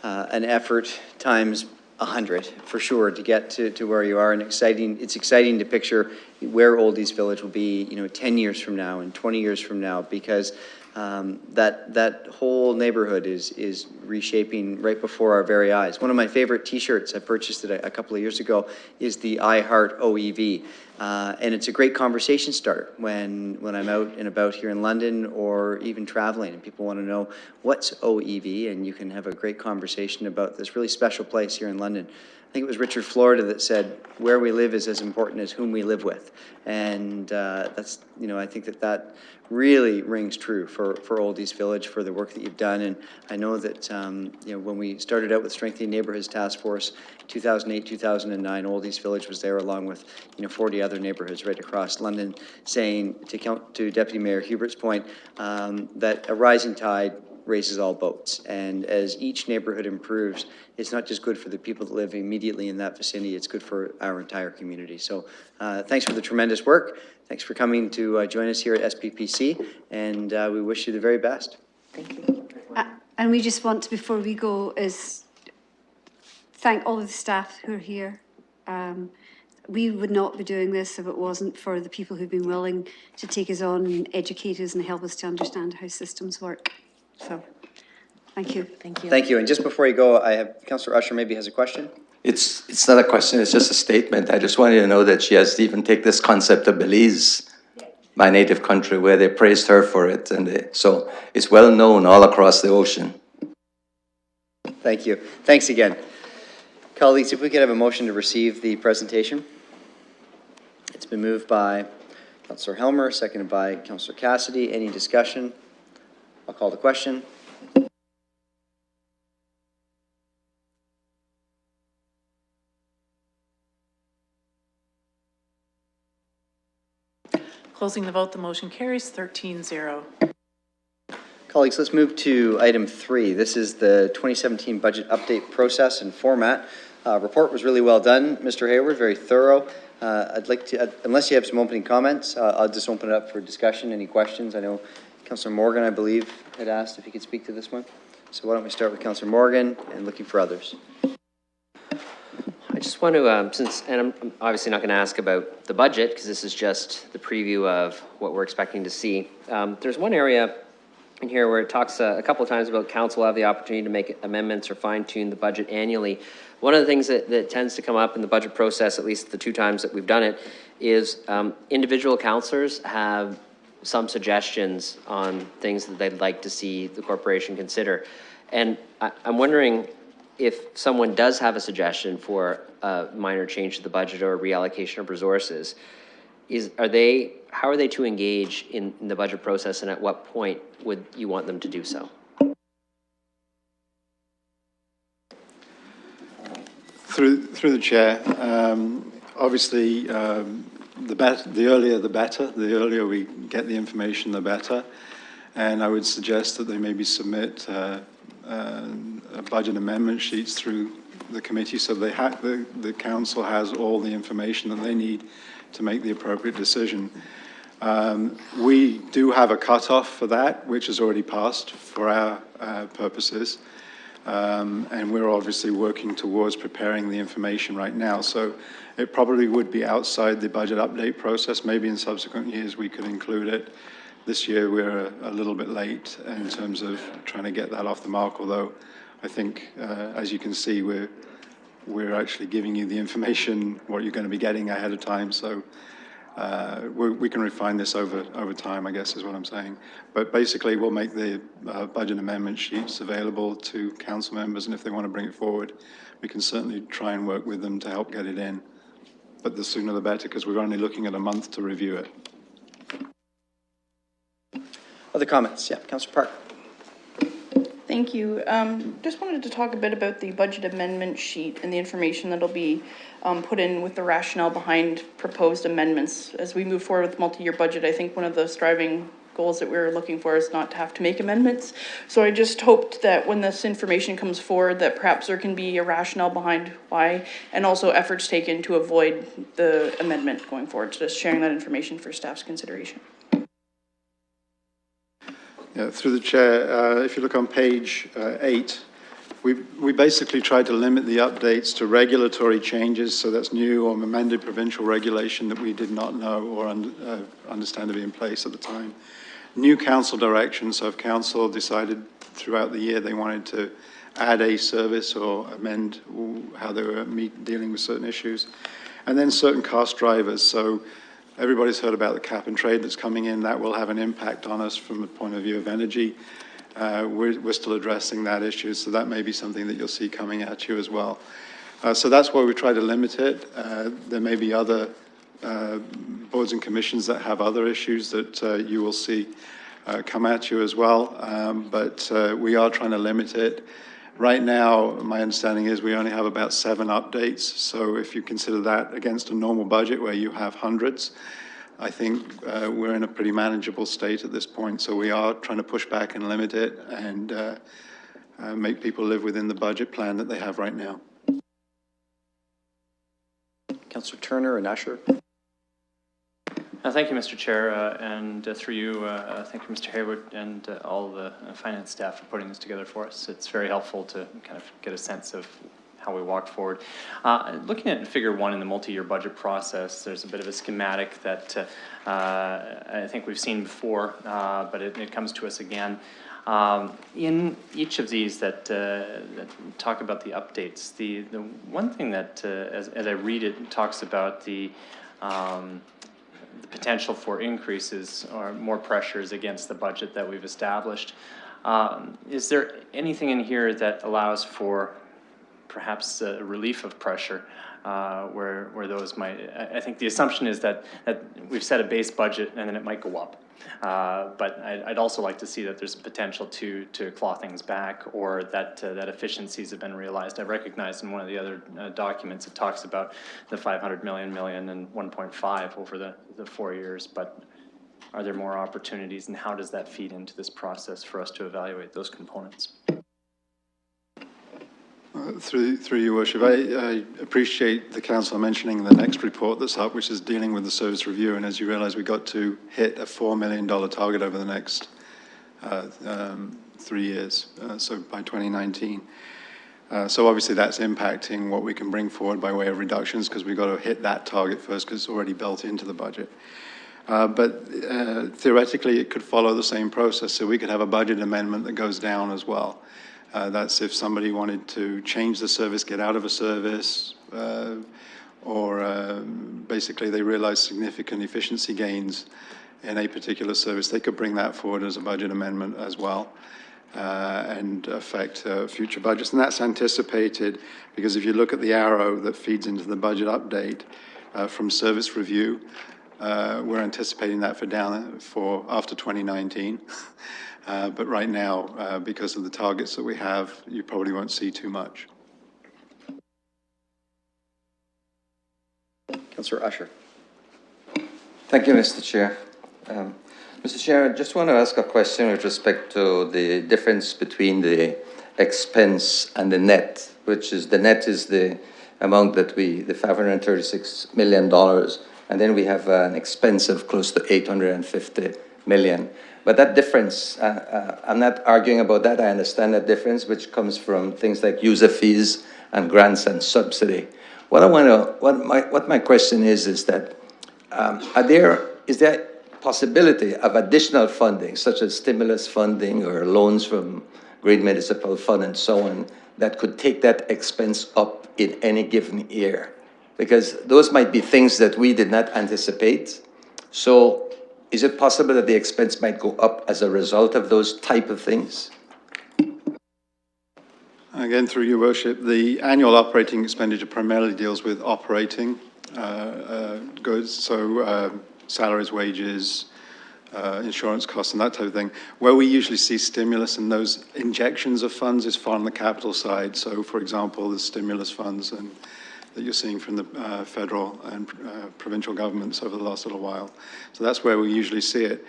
Speaker 1: an effort times 100 for sure to get to where you are, and it's exciting to picture where Old East Village will be, you know, 10 years from now and 20 years from now, because that whole neighborhood is reshaping right before our very eyes. One of my favorite T-shirts, I purchased it a couple of years ago, is the I Heart OEV. And it's a great conversation starter when I'm out and about here in London or even traveling and people want to know what's OEV, and you can have a great conversation about this really special place here in London. I think it was Richard Florida that said, where we live is as important as whom we live with. And that's, you know, I think that really rings true for Old East Village, for the work that you've done. And I know that, you know, when we started out with Strengthening Neighborhoods Task Force, 2008, 2009, Old East Village was there along with, you know, 40 other neighborhoods right across London, saying, to Deputy Mayor Hubert's point, that a rising tide raises all boats. And as each neighborhood improves, it's not just good for the people that live immediately in that vicinity, it's good for our entire community. So thanks for the tremendous work. Thanks for coming to join us here at SPPC, and we wish you the very best.
Speaker 12: Thank you. And we just want to, before we go, is thank all of the staff who are here. We would not be doing this if it wasn't for the people who've been willing to take us on and educate us and help us to understand how systems work. So Thank you.
Speaker 11: Thank you.
Speaker 1: Thank you. And just before you go, I have, Councillor Usher maybe has a question?
Speaker 7: It's not a question, it's just a statement. I just wanted to know that she has to even take this concept of Belize, my native country, where they praised her for it. And so it's well known all across the ocean.
Speaker 1: Thank you. Thanks again. Colleagues, if we could have a motion to receive the presentation. It's been moved by Councillor Helmer, seconded by Councillor Cassidy. Any discussion? I'll call the question.
Speaker 10: Closing the vote, the motion carries 13-0.
Speaker 1: Colleagues, let's move to item 3. This is the 2017 budget update process and format. Report was really well done, Mr. Hayward, very thorough. I'd like to, unless you have some opening comments, I'll just open it up for discussion. Any questions? I know Councillor Morgan, I believe, had asked if he could speak to this one. So why don't we start with Councillor Morgan and looking for others.
Speaker 17: I just want to, and I'm obviously not going to ask about the budget because this is just the preview of what we're expecting to see. There's one area in here where it talks a couple of times about council will have the opportunity to make amendments or fine tune the budget annually. One of the things that tends to come up in the budget process, at least the 2 times that we've done it, is individual councillors have some suggestions on things that they'd like to see the corporation consider. And I'm wondering if someone does have a suggestion for a minor change to the budget or a reallocation of resources, how are they to engage in the budget process, and at what point would you want them to do so?
Speaker 18: Through the chair, obviously the earlier the better. The earlier we get the information, the better. And I would suggest that they maybe submit budget amendment sheets through the committee so the council has all the information that they need to make the appropriate decision. We do have a cutoff for that, which has already passed for our purposes. And we're obviously working towards preparing the information right now. So it probably would be outside the budget update process. Maybe in subsequent years we could include it. This year we're a little bit late in terms of trying to get that off the mark, although I think, as you can see, we're actually giving you the information, what you're going to be getting ahead of time. So we can refine this over time, I guess is what I'm saying. But basically, we'll make the budget amendment sheets available to council members, and if they want to bring it forward, we can certainly try and work with them to help get it in. But the sooner the better, because we're only looking at a month to review it.
Speaker 1: Other comments? Yeah, Councillor Park.
Speaker 2: Thank you. Just wanted to talk a bit about the budget amendment sheet and the information that'll be put in with the rationale behind proposed amendments. As we move forward with multi-year budget, I think one of the striving goals that we're looking for is not to have to make amendments. So I just hoped that when this information comes forward, that perhaps there can be a rationale behind why, and also efforts taken to avoid the amendment going forward. So just sharing that information for staff's consideration.
Speaker 18: Yeah, through the chair, if you look on page 8, we basically tried to limit the updates to regulatory changes, so that's new or amended provincial regulation that we did not know or understand to be in place at the time. New council direction, so if council decided throughout the year they wanted to add a service or amend how they were dealing with certain issues. And then certain cost drivers, so everybody's heard about the cap and trade that's coming in. That will have an impact on us from the point of view of energy. We're still addressing that issue, so that may be something that you'll see coming at you as well. So that's why we try to limit it. There may be other boards and commissions that have other issues that you will see come at you as well, but we are trying to limit it. Right now, my understanding is we only have about 7 updates, so if you consider that against a normal budget where you have hundreds, I think we're in a pretty manageable state at this point, so we are trying to push back and limit it and make people live within the budget plan that they have right now.
Speaker 1: Councillor Turner and Usher.
Speaker 4: Thank you, Mr. Chair, and through you, thank you, Mr. Hayward, and all the finance staff for putting this together for us. It's very helpful to kind of get a sense of how we walk forward. Looking at figure 1 in the multi-year budget process, there's a bit of a schematic that I think we've seen before, but it comes to us again. In each of these that talk about the updates, the one thing that, as I read it, talks about the potential for increases or more pressures against the budget that we've established. Is there anything in here that allows for perhaps a relief of pressure where those might, I think the assumption is that we've set a base budget and then it might go up. But I'd also like to see that there's potential to claw things back, or that efficiencies have been realized. I recognize in one of the other documents it talks about the 500 million, and 1.5 over the 4 years, but are there more opportunities, and how does that feed into this process for us to evaluate those components?
Speaker 18: Through your worship, I appreciate the council mentioning the next report that's up, which is dealing with the service review. And as you realize, we got to hit a $4 million target over the next 3 years, so by 2019. So obviously that's impacting what we can bring forward by way of reductions, because we've got to hit that target first, because it's already built into the budget. But theoretically, it could follow the same process. So we could have a budget amendment that goes down as well. That's if somebody wanted to change the service, get out of a service, or basically they realize significant efficiency gains in a particular service, they could bring that forward as a budget amendment as well, and affect future budgets. And that's anticipated, because if you look at the arrow that feeds into the budget update from service review, we're anticipating that for after 2019. But right now, because of the targets that we have, you probably won't see too much.
Speaker 1: Councillor Usher.
Speaker 7: Thank you, Mr. Chair. Mr. Chair, I just want to ask a question with respect to the difference between the expense and the net, which is the net is the amount that the $536 million, and then we have an expense of close to $850 million. But that difference, I'm not arguing about that. I understand that difference, which comes from things like user fees and grants and subsidy. What my question is that is there possibility of additional funding, such as stimulus funding or loans from Green Municipal Fund and so on, that could take that expense up in any given year? Because those might be things that we did not anticipate. So is it possible that the expense might go up as a result of those type of things?
Speaker 18: Again, through your worship, the annual operating expenditure primarily deals with operating goods, so salaries, wages, insurance costs, and that type of thing. Where we usually see stimulus and those injections of funds is far on the capital side. So, for example, the stimulus funds that you're seeing from the federal and provincial governments over the last little while. So that's where we usually see it.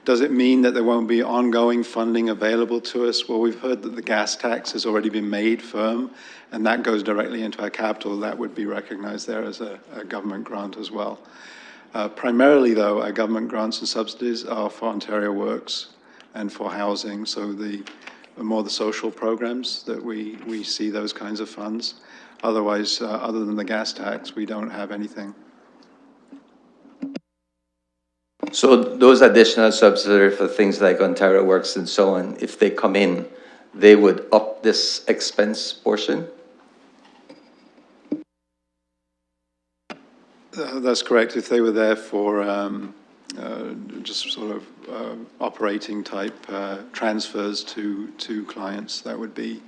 Speaker 18: Does it mean that there won't be ongoing funding available to us? Well, we've heard that the gas tax has already been made firm, and that goes directly into our capital. That would be recognized there as a government grant as well. Primarily, though, our government grants and subsidies are for Ontario Works and for housing, so the more the social programs that we see those kinds of funds. Otherwise, other than the gas tax, we don't have anything.
Speaker 7: So those additional subsidies for things like Ontario Works and so on, if they come in, they would up this expense portion?
Speaker 18: That's correct. If they were there for just sort of operating type transfers to clients, that would be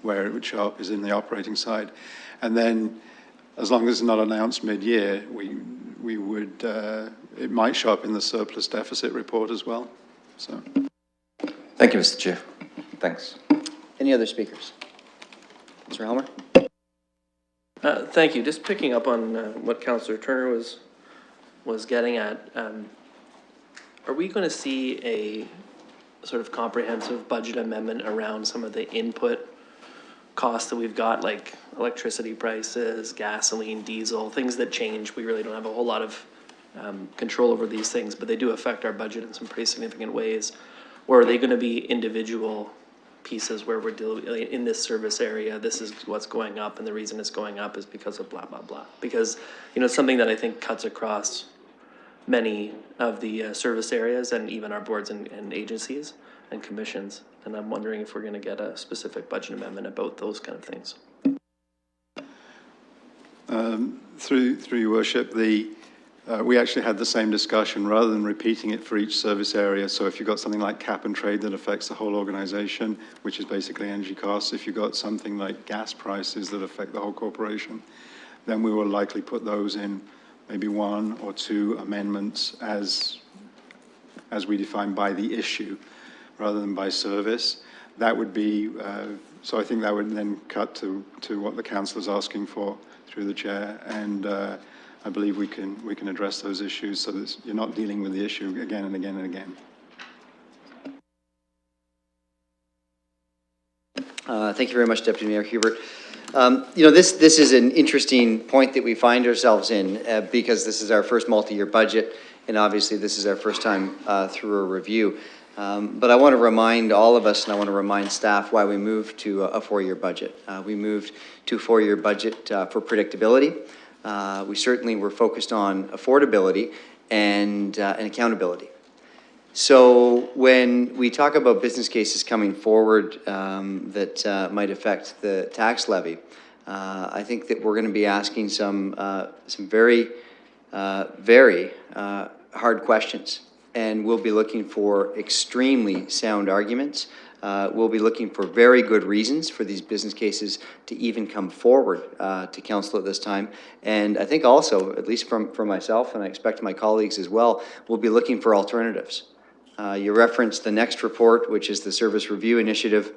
Speaker 18: where it would show up, is in the operating side. And then, as long as it's not announced mid-year, we would, it might show up in the surplus deficit report as well. So.
Speaker 7: Thank you, Mr. Chair. Thanks.
Speaker 1: Any other speakers? Mr. Helmer?
Speaker 8: Thank you. Just picking up on what Councillor Turner was getting at, are we going to see a sort of comprehensive budget amendment around some of the input costs that we've got, like electricity prices, gasoline, diesel, things that change? We really don't have a whole lot of control over these things, but they do affect our budget in some pretty significant ways. Or are they going to be individual pieces where we're dealing, in this service area, this is what's going up, and the reason it's going up is because of blah, blah, blah. Because, you know, it's something that I think cuts across many of the service areas and even our boards and agencies and commissions. And I'm wondering if we're gonna get a specific budget amendment about those kind of things.
Speaker 18: Through your worship, we actually had the same discussion rather than repeating it for each service area. So if you've got something like cap and trade that affects the whole organization, which is basically energy costs, if you've got something like gas prices that affect the whole corporation, then we will likely put those in maybe 1 or 2 amendments as we define by the issue rather than by service. That would be, so I think that would then cut to what the council is asking for through the chair, and I believe we can address those issues so that you're not dealing with the issue again and again and again.
Speaker 1: Thank you very much, Deputy Mayor Hubert. You know, this is an interesting point that we find ourselves in because this is our first multi-year budget, and obviously this is our first time through a review. But I want to remind all of us, and I want to remind staff, why we moved to a 4-year budget. We moved to a 4-year budget for predictability. We certainly were focused on affordability and accountability. So when we talk about business cases coming forward that might affect the tax levy, I think that we're going to be asking some very hard questions. And we'll be looking for extremely sound arguments. We'll be looking for very good reasons for these business cases to even come forward to council at this time. And I think also, at least for myself, and I expect my colleagues as well, we'll be looking for alternatives. You referenced the next report, which is the Service Review Initiative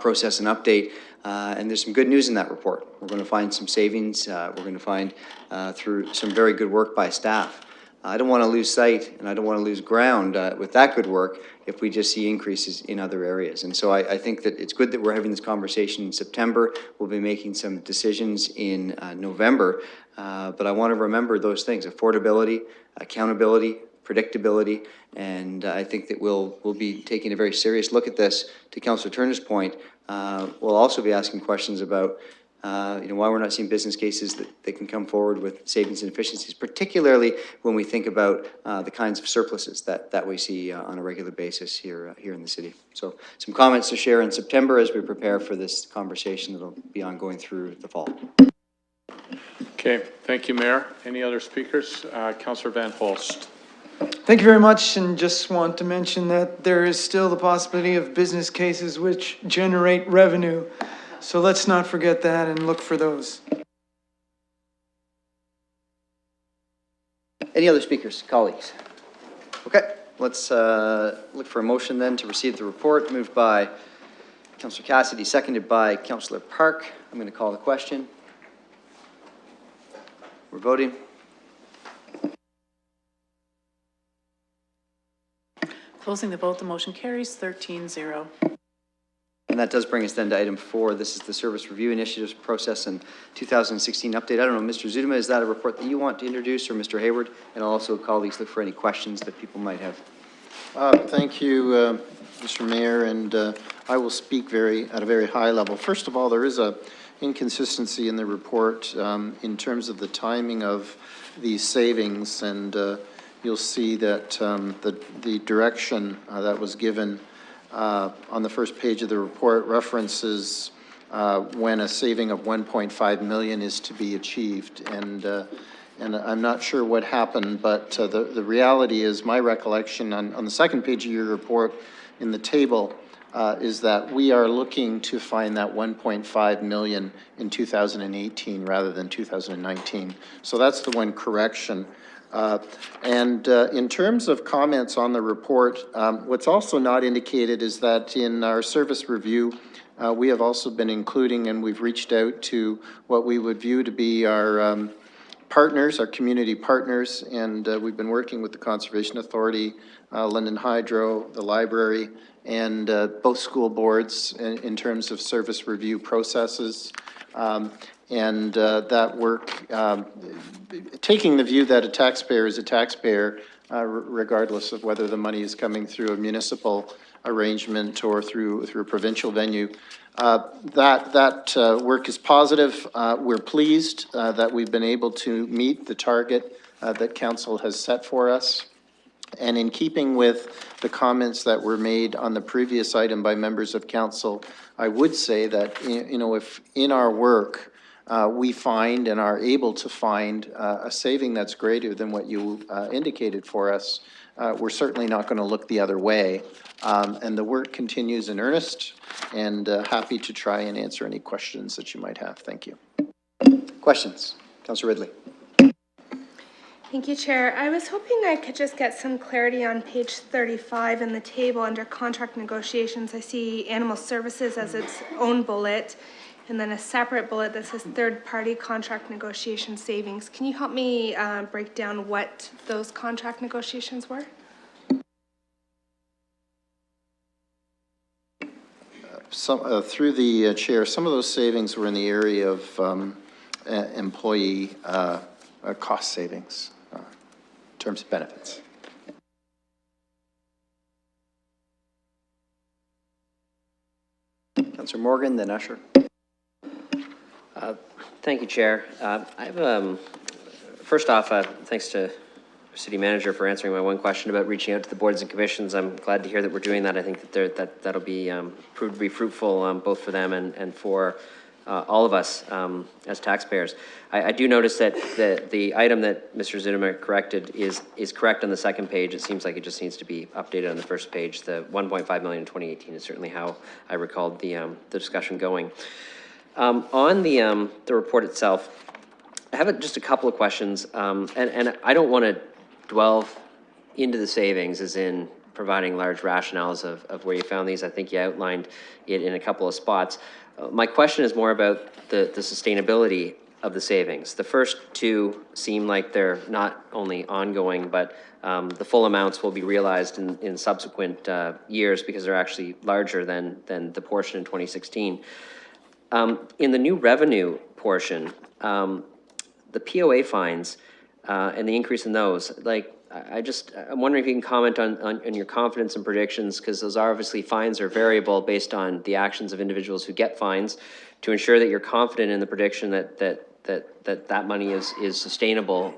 Speaker 1: Process and Update, and there's some good news in that report. We're going to find some savings. We're going to find through some very good work by staff. I don't want to lose sight and I don't want to lose ground with that good work if we just see increases in other areas. And so I think that it's good that we're having this conversation in September. We'll be making some decisions in November, but I want to remember those things: affordability, accountability, predictability, and I think that we'll be taking a very serious look at this. To Councillor Turner's point, we'll also be asking questions about why we're not seeing business cases that can come forward with savings and efficiencies, particularly when we think about the kinds of surpluses that we see on a regular basis here in the city. So some comments to share in September as we prepare for this conversation that'll be ongoing through the fall.
Speaker 3: Okay, thank you, Mayor. Any other speakers? Councillor Van Holst.
Speaker 5: Thank you very much, and just want to mention that there is still the possibility of business cases which generate revenue. So let's not forget that and look for those.
Speaker 1: Any other speakers, colleagues? Okay, let's look for a motion then to receive the report, moved by Councillor Cassidy, seconded by Councillor Park. I'm going to call the question. We're voting.
Speaker 10: Closing the vote, the motion carries 13-0.
Speaker 1: And that does bring us then to item 4. This is the Service Review Initiatives Process and 2016 update. I don't know, Mr. Zudema, is that a report that you want to introduce, or Mr. Hayward? And I'll also, colleagues, look for any questions that people might have.
Speaker 19: Thank you, Mr. Mayor, and I will speak at a very high level. First of all, there is a inconsistency in the report in terms of the timing of these savings, and you'll see that the direction that was given on the first page of the report references when a saving of 1.5 million is to be achieved, and I'm not sure what happened, but the reality is, my recollection on the second page of your report in the table is that we are looking to find that 1.5 million in 2018 rather than 2019. So that's the one correction. In terms of comments on the report, what's also not indicated is that in our service review, we have also been including, and we've reached out to what we would view to be our partners, our community partners, and we've been working with the Conservation Authority, London Hydro, the library, and both school boards in terms of service review processes. And that work, taking the view that a taxpayer is a taxpayer, regardless of whether the money is coming through a municipal arrangement or through a provincial venue. That work is positive. We're pleased that we've been able to meet the target that council has set for us. And in keeping with the comments that were made on the previous item by members of council, I would say that, you know, if in our work, we find and are able to find a saving that's greater than what you indicated for us, we're certainly not going to look the other way. And the work continues in earnest, and happy to try and answer any questions that you might have. Thank you.
Speaker 1: Questions? Councillor Ridley.
Speaker 9: Thank you, Chair. I was hoping I could just get some clarity on page 35 in the table under contract negotiations. I see animal services as its own bullet, and then a separate bullet that says third-party contract negotiation savings. Can you help me break down what those contract negotiations were?
Speaker 19: Through the chair, some of those savings were in the area of employee cost savings in terms of benefits.
Speaker 1: Councillor Morgan, then Usher.
Speaker 17: Thank you, Chair. I have, first off, thanks to City Manager for answering my one question about reaching out to the boards and commissions. I'm glad to hear that we're doing that. I think that that'll be proved to be fruitful both for them and for all of us as taxpayers. I do notice that the item that Mr. Zudimer corrected is correct on the second page. It seems like it just needs to be updated on the first page. The 1.5 million in 2018 is certainly how I recalled the discussion going. On the report itself, I have just a couple of questions, and I don't want to dwell into the savings as in providing large rationales of where you found these. I think you outlined it in a couple of spots. My question is more about the sustainability of the savings. The first two seem like they're not only ongoing, but the full amounts will be realized in subsequent years because they're actually larger than the portion in 2016. In the new revenue portion, the POA fines and the increase in those, I'm wondering if you can comment on your confidence and predictions, because those obviously fines are variable based on the actions of individuals who get fines, to ensure that you're confident in the prediction that money is sustainable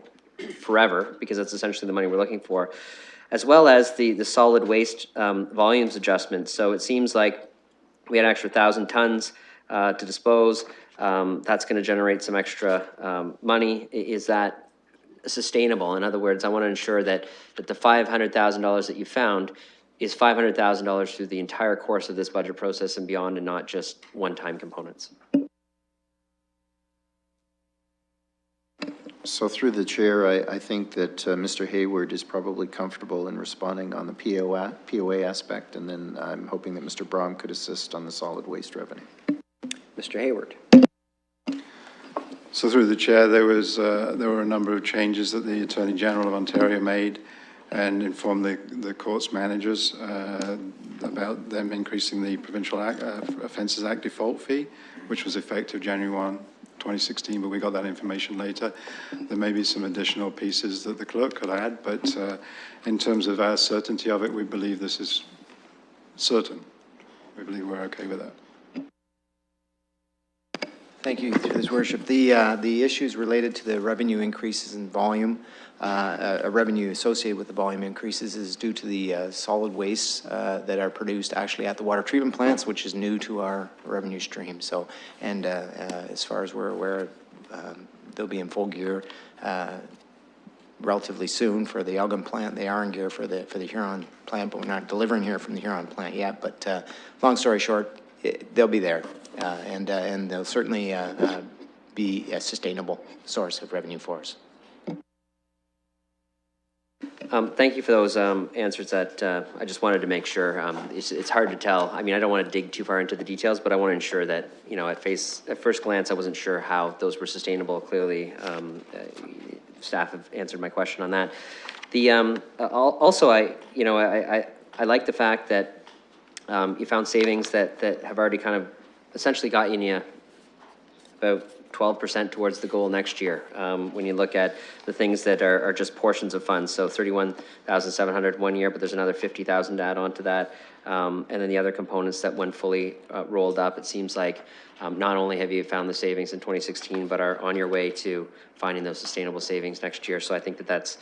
Speaker 17: forever, because that's essentially the money we're looking for, as well as the solid waste volumes adjustment. So it seems like we had an extra 1,000 tons to dispose. That's going to generate some extra money. Is that sustainable? In other words, I want to ensure that the $500,000 that you found is $500,000 through the entire course of this budget process and beyond, and not just one-time components.
Speaker 19: So through the chair, I think that Mr. Hayward is probably comfortable in responding on the POA aspect, and then I'm hoping that Mr. Braun could assist on the solid waste revenue.
Speaker 17: Mr. Hayward.
Speaker 18: So through the chair, there were a number of changes that the Attorney General of Ontario made and informed the courts managers about them increasing the Provincial Offences Act default fee, which was effective January 1, 2016, but we got that information later. There may be some additional pieces that the clerk could add, but in terms of our certainty of it, we believe this is certain. We believe we're okay with that.
Speaker 13: Thank you, His Worship. The issues related to the revenue increases in volume, revenue associated with the volume increases is due to the solid wastes that are produced actually at the water treatment plants, which is new to our revenue stream. So, and as far as we're aware, they'll be in full gear relatively soon for the Elgin plant. They are in gear for the Huron plant, but we're not delivering here from the Huron plant yet. But long story short, they'll be there. And they'll certainly be a sustainable source of revenue for us.
Speaker 17: Thank you for those answers. That I just wanted to make sure. It's hard to tell. I mean, I don't want to dig too far into the details, but I want to ensure that, you know, at first glance, I wasn't sure how those were sustainable. Clearly, staff have answered my question on that. The also, I like the fact that you found savings that have already kind of essentially got you about 12% towards the goal next year. When you look at the things that are just portions of funds, so 31,700 one year, but there's another 50,000 to add on to that. And then the other components that when fully rolled up, it seems like not only have you found the savings in 2016, but are on your way to finding those sustainable savings next year. So I think that that's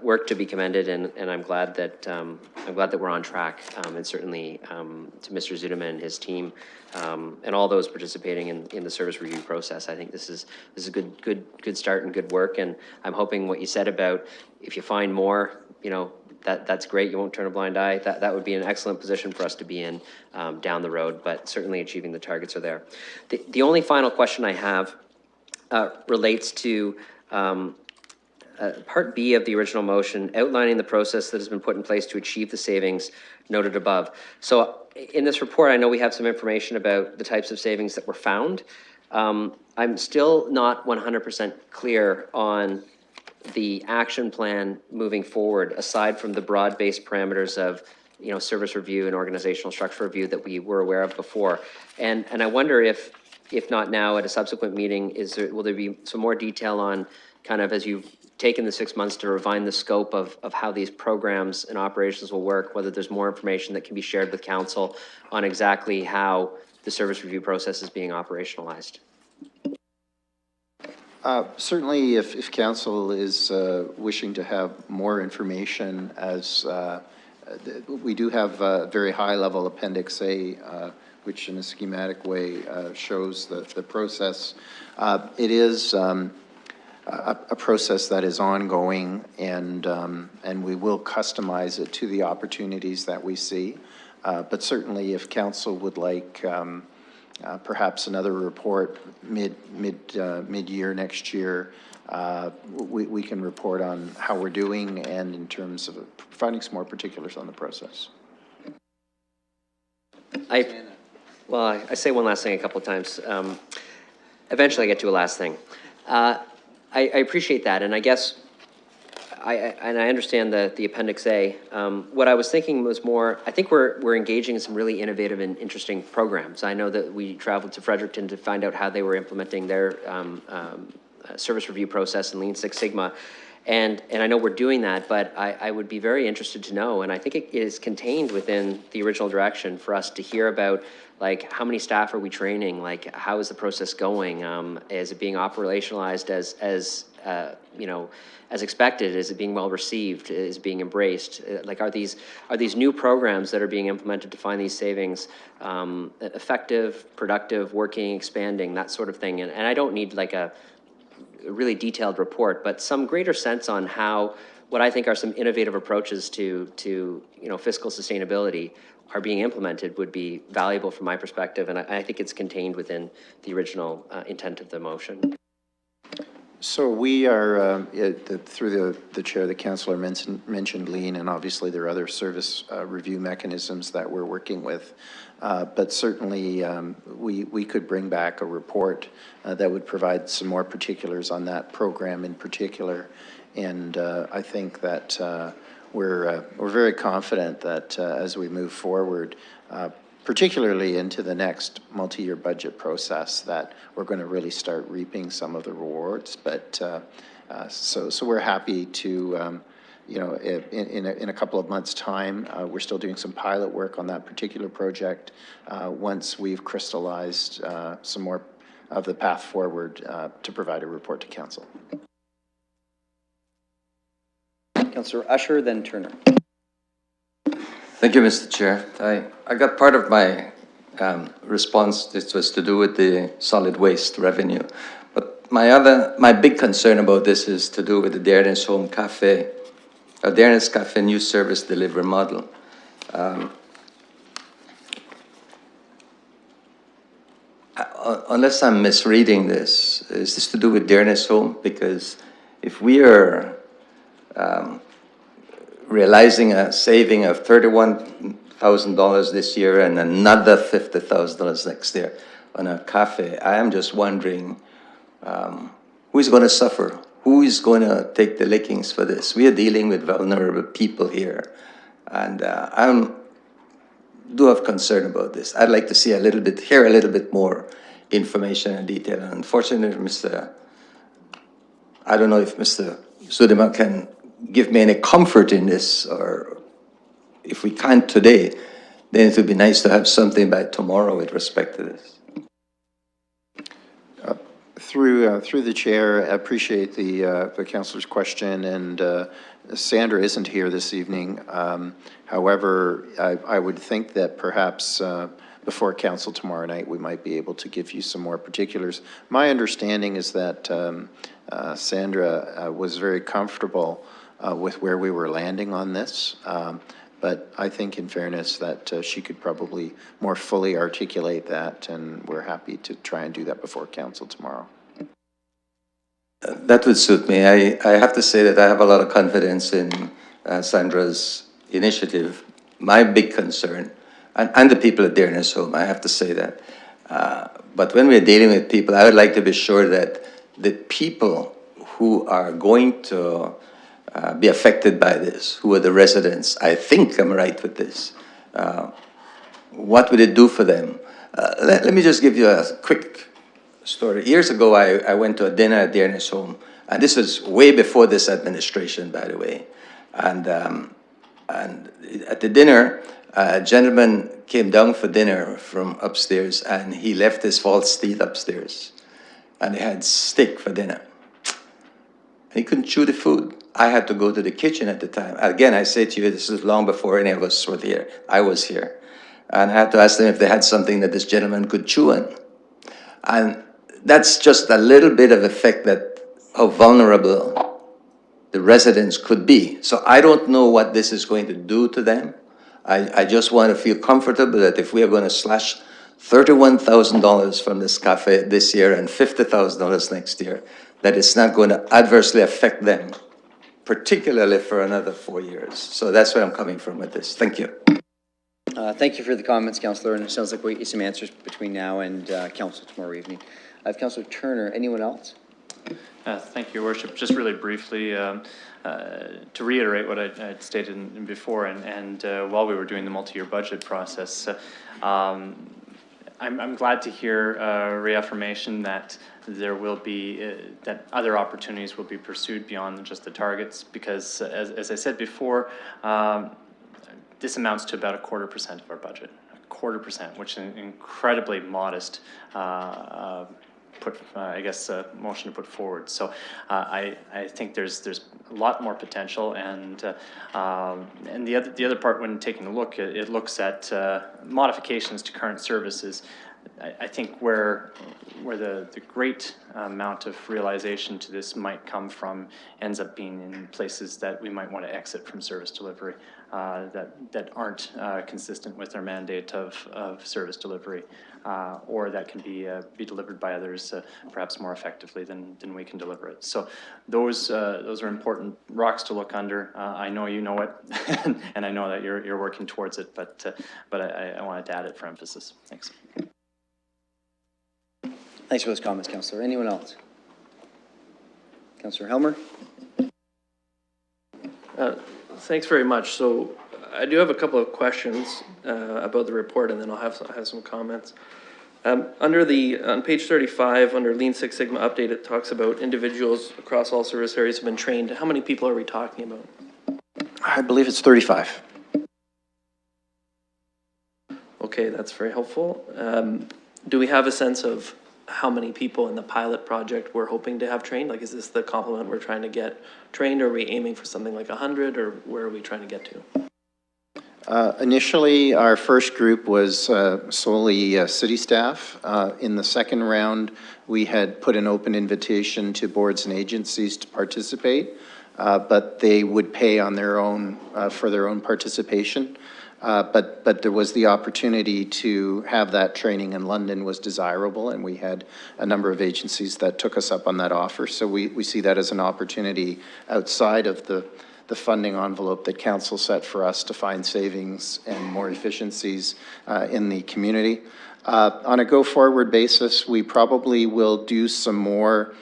Speaker 17: work to be commended, and I'm glad that we're on track. And certainly to Mr. Zudema and his team, and all those participating in the service review process. I think this is a good start and good work. And I'm hoping what you said about if you find more, that's great. You won't turn a blind eye. That would be an excellent position for us to be in down the road, but certainly achieving the targets are there. The only final question I have relates to Part B of the original motion, outlining the process that has been put in place to achieve the savings noted above. So in this report, I know we have some information about the types of savings that were found. I'm still not 100% clear on the action plan moving forward, aside from the broad-based parameters of, service review and organizational structure review that we were aware of before. And I wonder if not now, at a subsequent meeting, will there be some more detail on kind of as you've taken the 6 months to refine the scope of how these programs and operations will work, whether there's more information that can be shared with council on exactly how the service review process is being operationalized?
Speaker 19: Certainly, if council is wishing to have more information, as we do have a very high-level Appendix A, which in a schematic way shows the process. It is a process that is ongoing, and we will customize it to the opportunities that we see. But certainly, if council would like perhaps another report mid-year next year, we can report on how we're doing and in terms of providing some more particulars on the process.
Speaker 17: I say one last thing a couple of times. Eventually I get to a last thing. I appreciate that, and I guess I understand the Appendix A. What I was thinking was more, I think we're engaging in some really innovative and interesting programs. I know that we traveled to Fredericton to find out how they were implementing their service review process in Lean Six Sigma. And I know we're doing that, but I would be very interested to know, and I think it is contained within the original direction for us to hear about, like, how many staff are we training? Like, how is the process going? Is it being operationalized as expected? Is it being well received? Is it being embraced? Like, are these new programs that are being implemented to find these savings effective, productive, working, expanding, that sort of thing? And I don't need like a really detailed report, but some greater sense on how what I think are some innovative approaches to fiscal sustainability are being implemented would be valuable from my perspective, and I think it's contained within the original intent of the motion.
Speaker 19: So we are, through the chair, the councillor mentioned Lean, and obviously there are other service review mechanisms that we're working with. But certainly we could bring back a report that would provide some more particulars on that program in particular. And I think that we're very confident that as we move forward, particularly into the next multi-year budget process, that we're going to really start reaping some of the rewards. But so we're happy to, in a couple of months' time, we're still doing some pilot work on that particular project. Once we've crystallized some more of the path forward, to provide a report to council.
Speaker 1: Councillor Usher, then Turner.
Speaker 7: Thank you, Mr. Chair. I got part of my response. This was to do with the solid waste revenue. But my big concern about this is to do with the Dearness Home Cafe, Dearness Cafe new service delivery model. Unless I'm misreading this, is this to do with Dearness Home? Because if we are realizing a saving of $31,000 this year and another $50,000 next year on a cafe, I am just wondering who is going to suffer? Who is going to take the lickings for this? We are dealing with vulnerable people here, and I do have concern about this. I'd like to see hear a little bit more information and detail. And unfortunately, I don't know if Mr. Zudema can give me any comfort in this, or if we can't today, then it would be nice to have something by tomorrow with respect to this.
Speaker 19: Through the chair, I appreciate the councillor's question, and Sandra isn't here this evening. However, I would think that perhaps before council tomorrow night, we might be able to give you some more particulars. My understanding is that Sandra was very comfortable with where we were landing on this. But I think in fairness that she could probably more fully articulate that, and we're happy to try and do that before council tomorrow.
Speaker 7: That would suit me. I have to say that I have a lot of confidence in Sandra's initiative. My big concern, and the people at Dearness Home, I have to say that. But when we're dealing with people, I would like to be sure that the people who are going to be affected by this, who are the residents, I think I'm right with this. What would it do for them? Let me just give you a quick story. Years ago, I went to a dinner at Dearness Home, and this was way before this administration, by the way. And at the dinner, a gentleman came down for dinner from upstairs, and he left his false teeth upstairs. And he had steak for dinner. And he couldn't chew the food. I had to go to the kitchen at the time. Again, I say to you, this is long before any of us were here. I was here. And I had to ask them if they had something that this gentleman could chew on. And that's just a little bit of effect that how vulnerable the residents could be. So I don't know what this is going to do to them. I just want to feel comfortable that if we are going to slash $31,000 from this cafe this year and $50,000 next year, that it's not going to adversely affect them, particularly for another 4 years. So that's where I'm coming from with this. Thank you.
Speaker 1: Thank you for the comments, Councillor, and it sounds like we get some answers between now and council tomorrow evening. I have Councillor Turner. Anyone else?
Speaker 4: Thank you, Your Worship. Just really briefly, to reiterate what I had stated before, and while we were doing the multi-year budget process, I'm glad to hear reaffirmation that there will be, that other opportunities will be pursued beyond just the targets, because as I said before, this amounts to about 0.25% of our budget, 0.25%, which is an incredibly modest motion to put forward. So I think there's a lot more potential, and the other part, when taking a look, it looks at modifications to current services. I think where the great amount of realization to this might come from ends up being in places that we might want to exit from service delivery that aren't consistent with our mandate of service delivery, or that can be delivered by others perhaps more effectively than we can deliver it. So those are important rocks to look under. I know you know it, and I know that you're working towards it, but I wanted to add it for emphasis. Thanks.
Speaker 1: Thanks for those comments, Councillor. Anyone else? Councillor Helmer?
Speaker 8: Thanks very much. So I do have a couple of questions about the report, and then I'll have some comments. On page 35, under Lean Six Sigma update, it talks about individuals across all service areas have been trained. How many people are we talking about?
Speaker 19: I believe it's 35.
Speaker 8: Okay, that's very helpful. Do we have a sense of how many people in the pilot project we're hoping to have trained? Like, is this the complement we're trying to get trained? Or are we aiming for something like 100, or where are we trying to get to?
Speaker 19: Initially, our first group was solely city staff. In the second round, we had put an open invitation to boards and agencies to participate, but they would pay on their own for their own participation. But there was the opportunity to have that training in London was desirable, and we had a number of agencies that took us up on that offer. So we see that as an opportunity outside of the funding envelope that council set for us to find savings and more efficiencies in the community. On a go-forward basis, we probably will do some more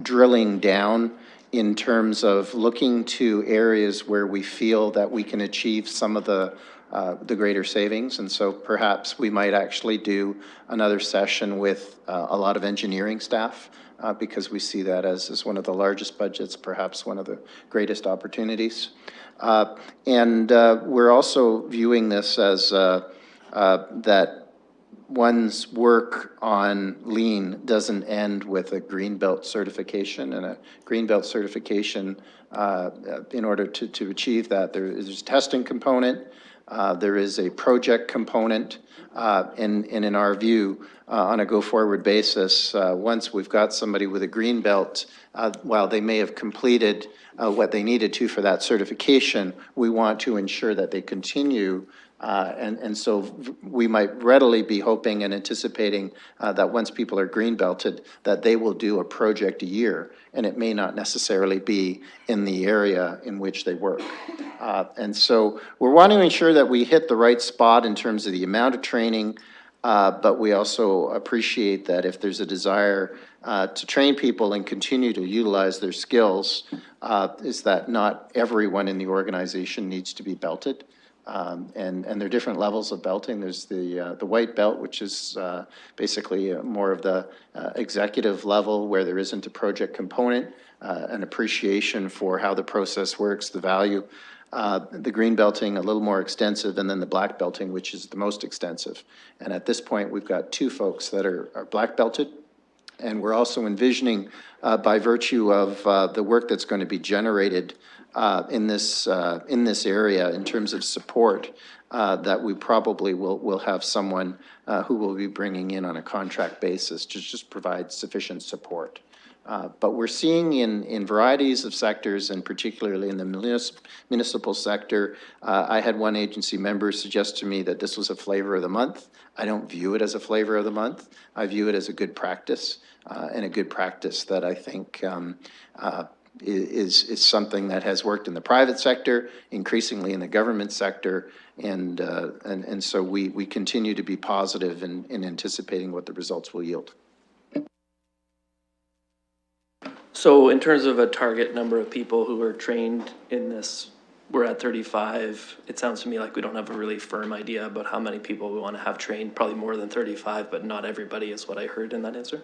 Speaker 19: drilling down in terms of looking to areas where we feel that we can achieve some of the the greater savings. And so perhaps we might actually do another session with a lot of engineering staff, because we see that as one of the largest budgets, perhaps one of the greatest opportunities. And we're also viewing this as that one's work on lean doesn't end with a Greenbelt certification, and a Greenbelt certification, in order to achieve that, there is a testing component, there is a project component, and in our view, on a go-forward basis, once we've got somebody with a Greenbelt, while they may have completed what they needed to for that certification, we want to ensure that they continue. And so we might readily be hoping and anticipating that once people are green belted, that they will do a project a year, and it may not necessarily be in the area in which they work. And so we're wanting to ensure that we hit the right spot in terms of the amount of training, but we also appreciate that if there's a desire to train people and continue to utilize their skills, is that not everyone in the organization needs to be belted. And there are different levels of belting. There's the white belt, which is basically more of the executive level where there isn't a project component, an appreciation for how the process works, the value. The green belting, a little more extensive, and then the black belting, which is the most extensive. And at this point, we've got 2 folks that are black belted. And we're also envisioning, by virtue of the work that's going to be generated in this area in terms of support, that we probably will have someone who will be bringing in on a contract basis to just provide sufficient support. But we're seeing in varieties of sectors, and particularly in the municipal sector, I had one agency member suggest to me that this was a flavor of the month. I don't view it as a flavor of the month. I view it as a good practice, and a good practice that I think is something that has worked in the private sector, increasingly in the government sector, and so we continue to be positive in anticipating what the results will yield.
Speaker 8: So in terms of a target number of people who are trained in this, we're at 35. It sounds to me like we don't have a really firm idea about how many people we want to have trained, probably more than 35, but not everybody is what I heard in that answer.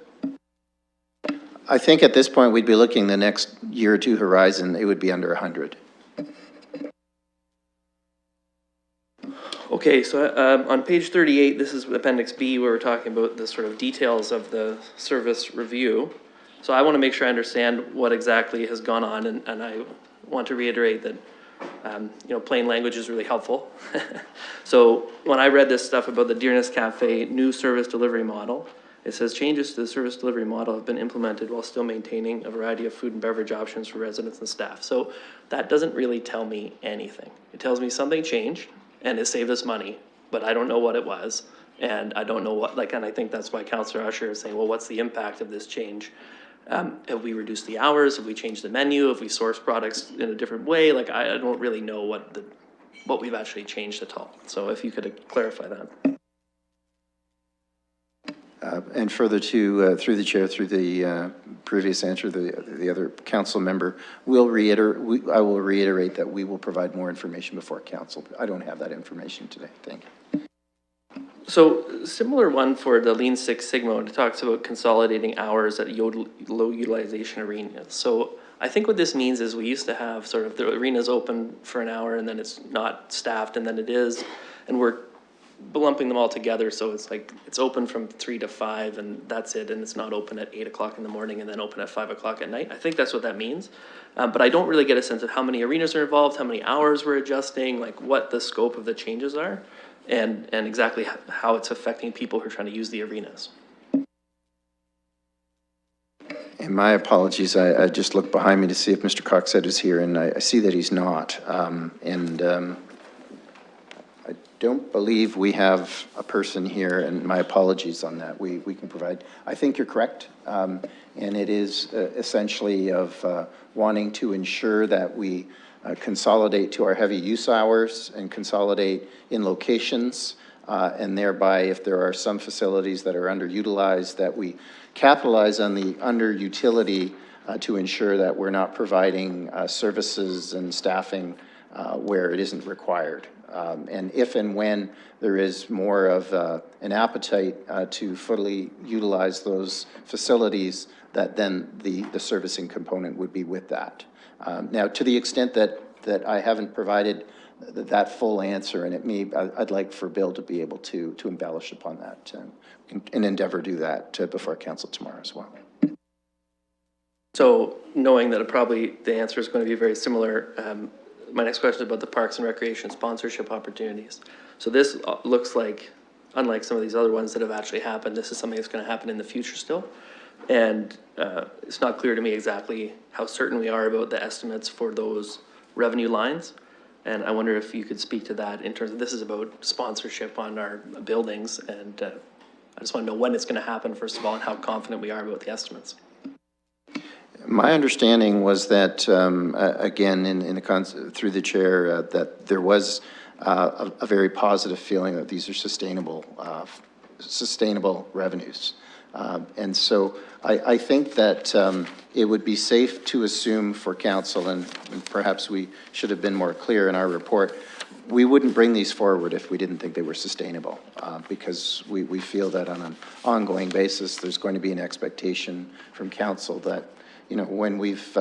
Speaker 19: I think at this point, we'd be looking the next year or 2 horizon, it would be under 100.
Speaker 8: Okay, so on page 38, this is Appendix B, where we're talking about the sort of details of the service review. So I want to make sure I understand what exactly has gone on, and I want to reiterate that plain language is really helpful. So when I read this stuff about the Dearness Cafe new service delivery model, it says changes to the service delivery model have been implemented while still maintaining a variety of food and beverage options for residents and staff. So that doesn't really tell me anything. It tells me something changed and it saved us money, but I don't know what it was. And I don't know what, and I think that's why Councillor Usher is saying, well, what's the impact of this change? Have we reduced the hours? Have we changed the menu? Have we sourced products in a different way? I don't really know what we've actually changed at all. So if you could clarify that.
Speaker 19: And further to, through the chair, through the previous answer, the other council member, I will reiterate that we will provide more information before council. I don't have that information today. Thank you.
Speaker 8: So similar one for the Lean Six Sigma, it talks about consolidating hours at low utilization arenas. So I think what this means is we used to have sort of the arena's open for an hour and then it's not staffed and then it is, and we're lumping them all together. So it's like, it's open from 3 to 5 and that's it. And it's not open at 8 o'clock in the morning and then open at 5 o'clock at night. I think that's what that means. But I don't really get a sense of how many arenas are involved, how many hours we're adjusting, what the scope of the changes are. And exactly how it's affecting people who are trying to use the arenas.
Speaker 19: And my apologies, I just looked behind me to see if Mr. Coxette is here, and I see that he's not. I don't believe we have a person here, and my apologies on that. We can provide, I think you're correct, and it is essentially of wanting to ensure that we consolidate to our heavy use hours and consolidate in locations, and thereby if there are some facilities that are underutilized, that we capitalize on the underutility to ensure that we're not providing services and staffing where it isn't required. And if and when there is more of an appetite to fully utilize those facilities, that then the servicing component would be with that. Now, to the extent that I haven't provided that full answer, and I'd like for Bill to be able to embellish upon that and endeavor to do that before council tomorrow as well.
Speaker 8: So knowing that the answer is going to be very similar, my next question is about the Parks and Recreation sponsorship opportunities. So this looks like, unlike some of these other ones that have actually happened, this is something that's going to happen in the future still. And it's not clear to me exactly how certain we are about the estimates for those revenue lines. And I wonder if you could speak to that in terms of, this is about sponsorship on our buildings. And I just want to know when it's going to happen, first of all, and how confident we are about the estimates.
Speaker 19: My understanding was that, again, through the chair, that there was a very positive feeling that these are sustainable revenues. And so I think that it would be safe to assume for council, and perhaps we should have been more clear in our report, we wouldn't bring these forward if we didn't think they were sustainable, because we feel that on an ongoing basis, there's going to be an expectation from council that, you know, when we've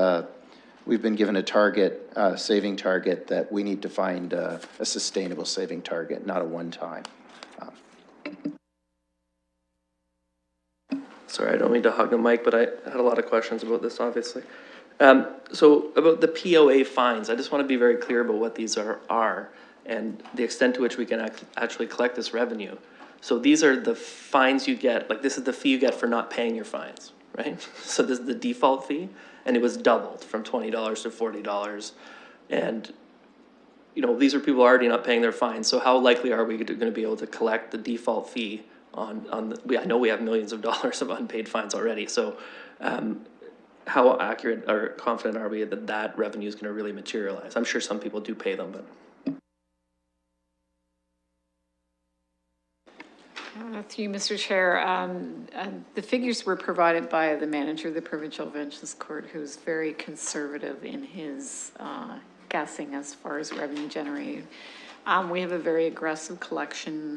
Speaker 19: been given a target, saving target, that we need to find a sustainable saving target, not a one-time.
Speaker 8: Sorry, I don't mean to hog the mic, but I had a lot of questions about this, obviously. So about the POA fines, I just want to be very clear about what these are and the extent to which we can actually collect this revenue. So these are the fines you get, like this is the fee you get for not paying your fines, right? So this is the default fee, and it was doubled from $20 to $40. And, you know, these are people already not paying their fines. So how likely are we going to be able to collect the default fee on I know we have millions of dollars of unpaid fines already. So how accurate or confident are we that that revenue is going to really materialize? I'm sure some people do pay them, but.
Speaker 10: Through you, Mr. Chair, the figures were provided by the manager of the Provincial Vengeance Court, who's very conservative in his guessing as far as revenue generated. We have a very aggressive collection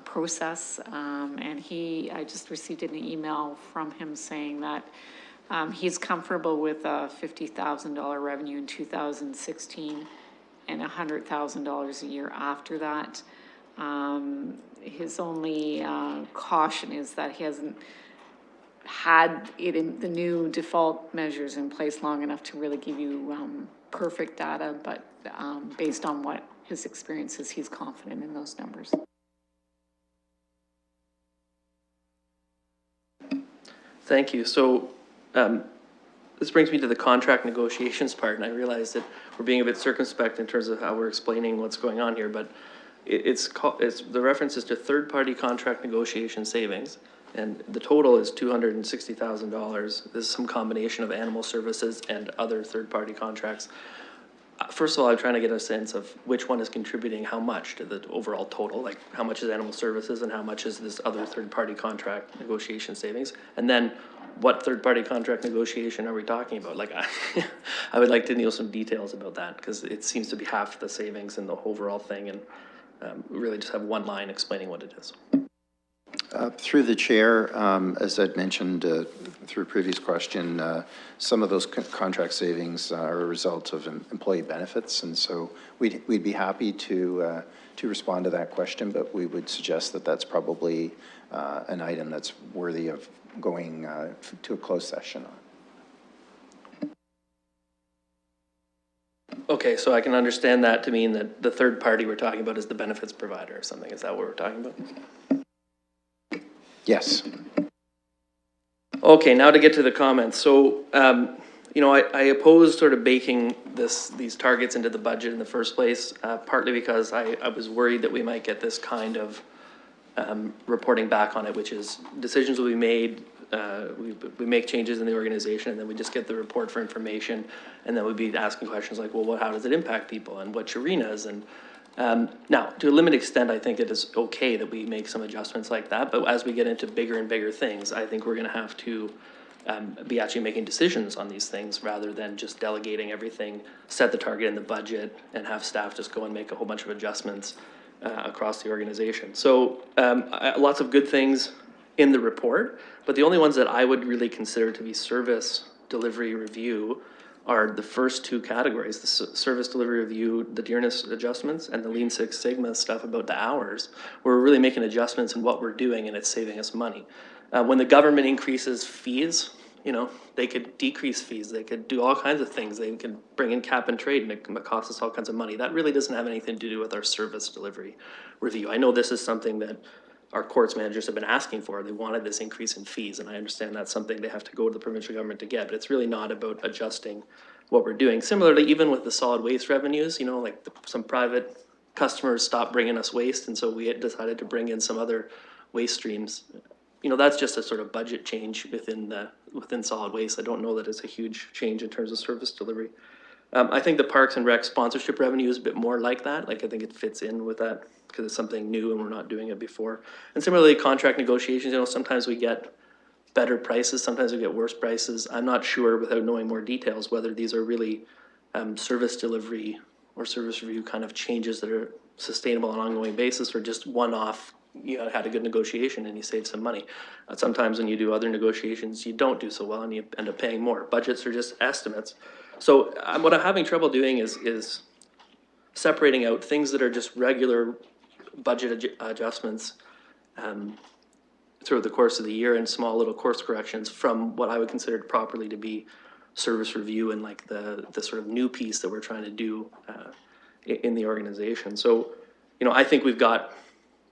Speaker 10: process, and I just received an email from him saying that he's comfortable with a $50,000 revenue in 2016 and $100,000 a year after that. His only caution is that he hasn't had it in the new default measures in place long enough to really give you perfect data, but based on what his experiences, he's confident in those numbers.
Speaker 8: Thank you. So this brings me to the contract negotiations part, and I realize that we're being a bit circumspect in terms of how we're explaining what's going on here, but the reference is to third-party contract negotiation savings, and the total is $260,000. This is some combination of animal services and other third-party contracts. First of all, I'm trying to get a sense of which one is contributing how much to the overall total, like how much is animal services and how much is this other third-party contract negotiation savings? And then what third-party contract negotiation are we talking about? Like, I would like to know some details about that, because it seems to be half the savings in the overall thing, and really just have one line explaining what it is.
Speaker 19: Through the chair, as I'd mentioned through a previous question, some of those contract savings are a result of employee benefits, and so we'd be happy to respond to that question, but we would suggest that that's probably an item that's worthy of going to a closed session on.
Speaker 8: Okay, so I can understand that to mean that the third party we're talking about is the benefits provider or something. Is that what we're talking about?
Speaker 19: Yes.
Speaker 8: Okay, now to get to the comments. So, you know, I oppose sort of baking these targets into the budget in the first place, partly because I was worried that we might get this kind of reporting back on it, which is decisions will be made, we make changes in the organization, and then we just get the report for information, and then we'd be asking questions like, well, how does it impact people, and which arenas, and now, to a limited extent, I think it is okay that we make some adjustments like that, but as we get into bigger and bigger things, I think we're going to have to be actually making decisions on these things rather than just delegating everything, set the target in the budget, and have staff just go and make a whole bunch of adjustments across the organization. So lots of good things in the report, but the only ones that I would really consider to be service delivery review are the first two categories, the service delivery review, the dearness adjustments, and the Lean Six Sigma stuff about the hours. We're really making adjustments in what we're doing, and it's saving us money. When the government increases fees, you know, they could decrease fees, they could do all kinds of things. They could bring in cap and trade, and it costs us all kinds of money. That really doesn't have anything to do with our service delivery review. I know this is something that our courts managers have been asking for. They wanted this increase in fees, and I understand that's something they have to go to the provincial government to get, but it's really not about adjusting what we're doing. Similarly, even with the solid waste revenues, you know, like some private customers stopped bringing us waste, and so we had decided to bring in some other waste streams. You know, that's just a sort of budget change within solid waste. I don't know that it's a huge change in terms of service delivery. I think the Parks and Rec sponsorship revenue is a bit more like that. Like, I think it fits in with that because it's something new and we're not doing it before. And similarly, contract negotiations, you know, sometimes we get better prices, sometimes we get worse prices. I'm not sure, without knowing more details, whether these are really service delivery or service review kind of changes that are sustainable on an ongoing basis, or just one-off. You had a good negotiation and you saved some money. Sometimes when you do other negotiations, you don't do so well and you end up paying more. Budgets are just estimates. So what I'm having trouble doing is separating out things that are just regular budget adjustments throughout the course of the year and small little course corrections from what I would consider properly to be service review and like the sort of new piece that we're trying to do in the organization. So, you know, I think we've got,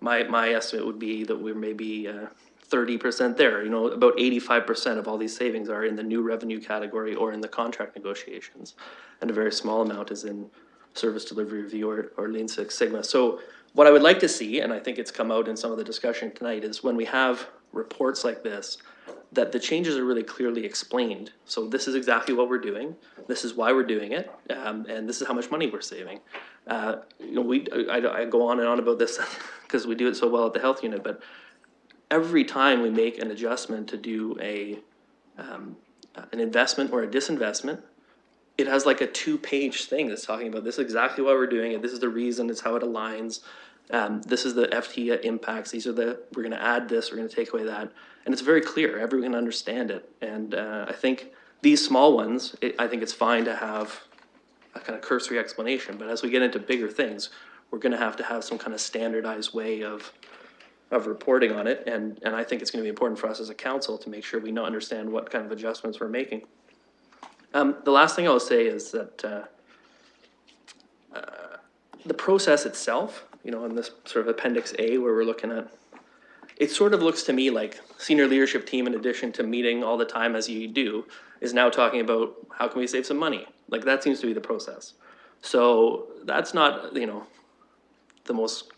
Speaker 8: my estimate would be that we're maybe 30% there. You know, about 85% of all these savings are in the new revenue category or in the contract negotiations. And a very small amount is in service delivery review or Lean Six Sigma. So what I would like to see, and I think it's come out in some of the discussion tonight, is when we have reports like this, that the changes are really clearly explained. So this is exactly what we're doing. This is why we're doing it. And this is how much money we're saving. You know, I go on and on about this because we do it so well at the health unit, but every time we make an adjustment to do an investment or a disinvestment, it has like a 2-page thing that's talking about this is exactly why we're doing it. This is the reason, it's how it aligns. This is the FT impacts. We're going to add this, we're going to take away that. And it's very clear, everyone can understand it. And I think these small ones, I think it's fine to have a kind of cursory explanation, but as we get into bigger things, we're going to have some kind of standardized way of reporting on it. And I think it's going to be important for us as a council to make sure we understand what kind of adjustments we're making. The last thing I'll say is that the process itself, you know, in this sort of Appendix A where we're looking at, it sort of looks to me like senior leadership team, in addition to meeting all the time as you do, is now talking about how can we save some money? Like, that seems to be the process. So that's not, you know, the most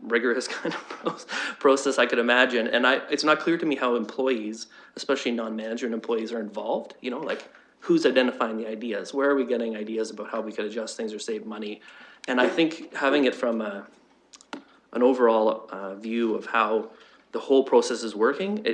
Speaker 8: rigorous kind of process I could imagine. And it's not clear to me how employees, especially non-management employees, are involved. You know, like, who's identifying the ideas? Where are we getting ideas about how we could adjust things or save money? And I think having it from an overall view of how the whole process is working,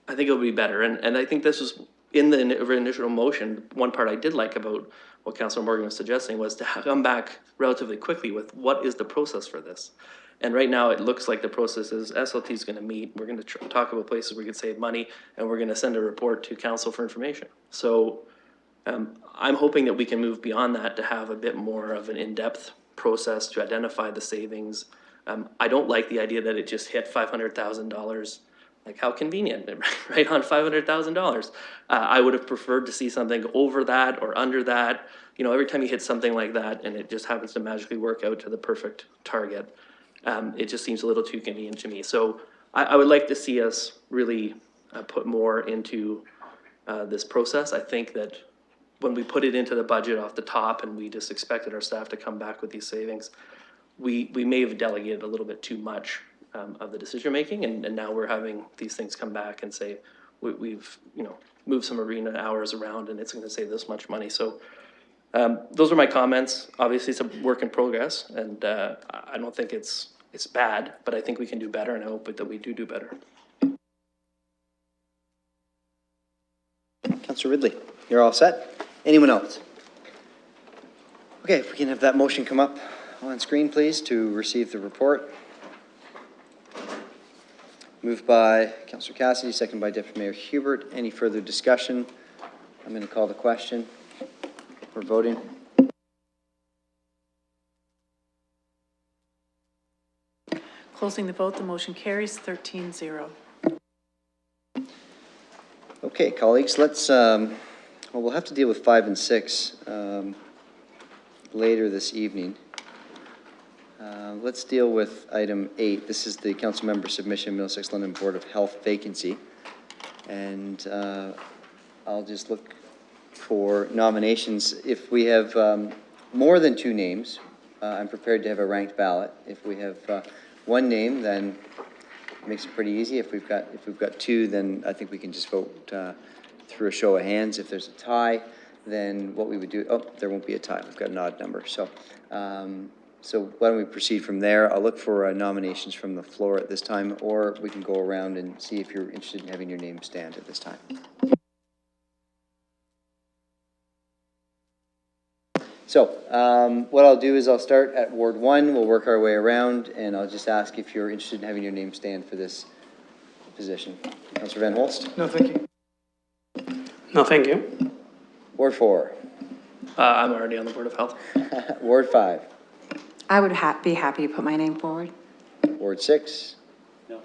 Speaker 8: I think it'll be better. And I think this was in the initial motion. One part I did like about what Councilor Morgan was suggesting was to come back relatively quickly with what is the process for this. And right now it looks like the process is SLT is going to meet, we're going to talk about places we could save money, and we're going to send a report to council for information. So I'm hoping that we can move beyond that to have a bit more of an in-depth process to identify the savings. I don't like the idea that it just hit $500,000. Like, how convenient, right on $500,000. I would have preferred to see something over that or under that. You know, every time you hit something like that and it just happens to magically work out to the perfect target, it just seems a little too convenient to me. So I would like to see us really put more into this process. I think that when we put it into the budget off the top and we just expected our staff to come back with these savings, we may have delegated a little bit too much of the decision making, and now we're having these things come back and say we've moved some arena hours around and it's going to save this much money. So those are my comments. Obviously, it's a work in progress, and I don't think it's bad, but I think we can do better, and I hope that we do better.
Speaker 1: Councillor Ridley, you're all set? Anyone else? Okay, if we can have that motion come up on screen, please, to receive the report. Moved by Councillor Cassidy, second by Deputy Mayor Hubert. Any further discussion? I'm going to call the question. We're voting.
Speaker 20: Closing the vote, the motion carries 13-0.
Speaker 1: Okay, colleagues, let's, well, we'll have to deal with 5 and 6 later this evening. Let's deal with item 8. This is the council member submission, Middlesex London Board of Health vacancy. And I'll just look for nominations. If we have more than 2 names, I'm prepared to have a ranked ballot. If we have 1 name, then it makes it pretty easy. If we've got 2, then I think we can just vote through a show of hands. If there's a tie, then what we would do, oh, there won't be a tie. We've got an odd number. So, so why don't we proceed from there? I'll look for nominations from the floor at this time, or we can go around and see if you're interested in having your name stand at this time. So what I'll do is I'll start at Ward 1. We'll work our way around, and I'll just ask if you're interested in having your name stand for this position. Councillor Van Holst?
Speaker 5: No, thank you.
Speaker 8: No, thank you.
Speaker 1: Ward 4?
Speaker 8: I'm already on the Board of Health.
Speaker 1: Ward 5?
Speaker 21: I would be happy to put my name forward.
Speaker 1: Ward 6?
Speaker 17: No.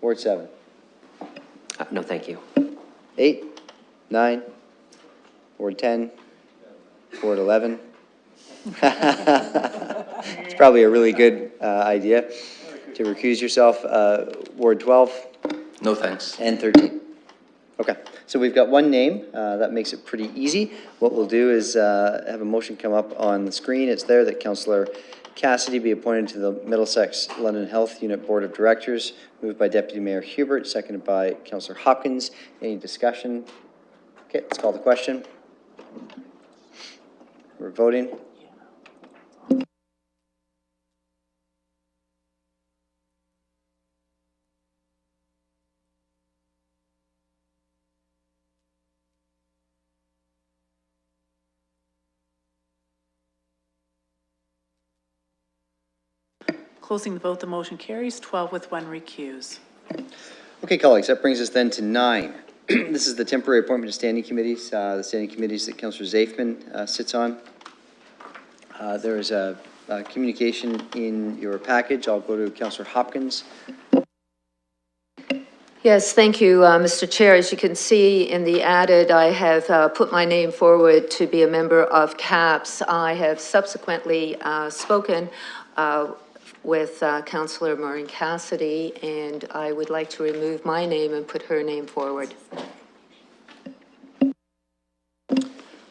Speaker 1: Ward 7?
Speaker 17: No, thank you.
Speaker 1: 8? 9? Ward 10? Ward 11? It's probably a really good idea to recuse yourself. Ward 12?
Speaker 7: No, thanks.
Speaker 1: And 13? Okay, so we've got 1 name. That makes it pretty easy. What we'll do is have a motion come up on the screen. It's there that Councillor Cassidy be appointed to the Middlesex London Health Unit Board of Directors. Moved by Deputy Mayor Hubert, seconded by Councillor Hopkins. Any discussion? Okay, let's call the question. We're voting.
Speaker 20: Closing the vote, the motion carries 12 with 1 recuse.
Speaker 1: Okay, colleagues, that brings us then to 9. This is the temporary appointment to standing committees, the standing committees that Councillor Zafman sits on. There is a communication in your package. I'll go to Councillor Hopkins.
Speaker 15: Yes, thank you, Mr. Chair. As you can see in the added, I have put my name forward to be a member of CAPS. I have subsequently spoken with Councillor Maureen Cassidy, and I would like to remove my name and put her name forward.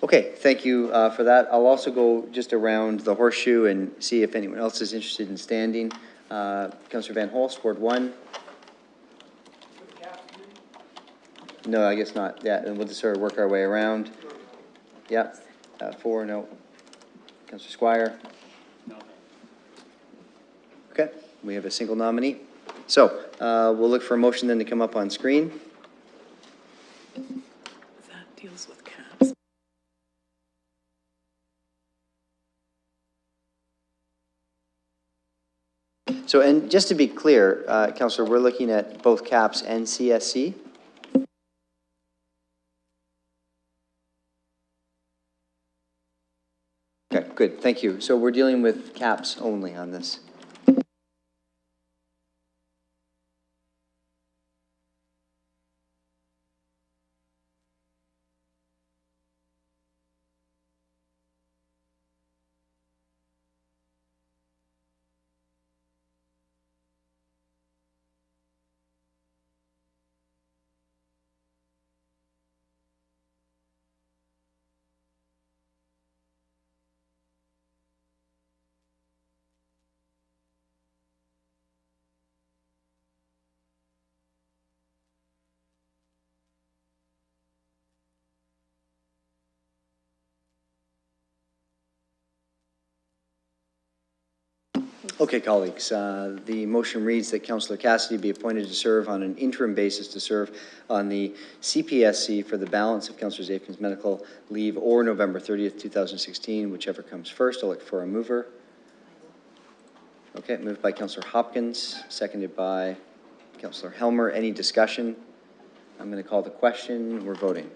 Speaker 1: Okay, thank you for that. I'll also go just around the horseshoe and see if anyone else is interested in standing. Councillor Van Holst, Ward 1. No, I guess not. Yeah, and we'll just sort of work our way around. Yeah, 4, no. Councillor Squire. Okay, we have a single nominee. So we'll look for a motion then to come up on screen.
Speaker 20: That deals with CAPS.
Speaker 1: So, and just to be clear, Councillor, we're looking at both CAPS and CSC? Okay, good, thank you. So we're dealing with CAPS only on this. Okay, colleagues, the motion reads that Councillor Cassidy be appointed to serve on an interim basis to serve on the CPSC for the balance of Councillor Zafin's medical leave or November 30th, 2016, whichever comes first. I'll look for a mover. Okay, moved by Councillor Hopkins, seconded by Councillor Helmer. Any discussion? I'm going to call the question. We're voting.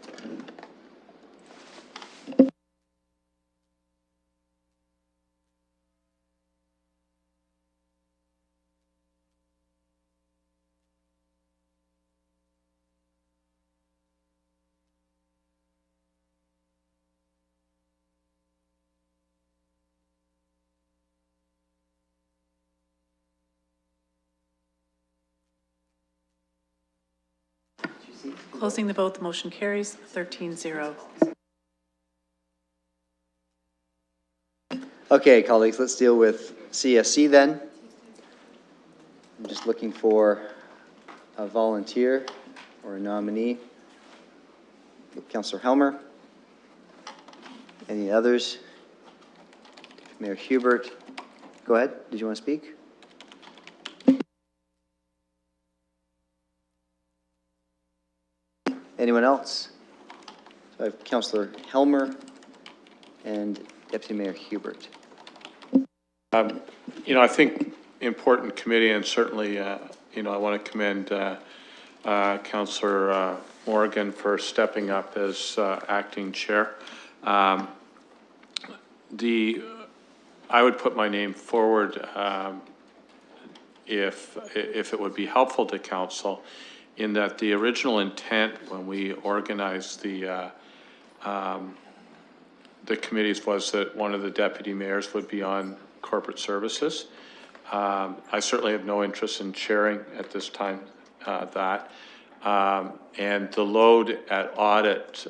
Speaker 20: Closing the vote, the motion carries 13-0.
Speaker 1: Okay, colleagues, let's deal with CSC then. I'm just looking for a volunteer or a nominee. Councillor Helmer. Any others? Mayor Hubert. Go ahead. Did you want to speak? Anyone else? So I have Councillor Helmer and Deputy Mayor Hubert.
Speaker 3: You know, I think important committee, and certainly, you know, I want to commend Councillor Morgan for stepping up as acting chair. I would put my name forward if it would be helpful to council, in that the original intent when we organized the committees was that one of the deputy mayors would be on corporate services. I certainly have no interest in chairing at this time that. And the load at audit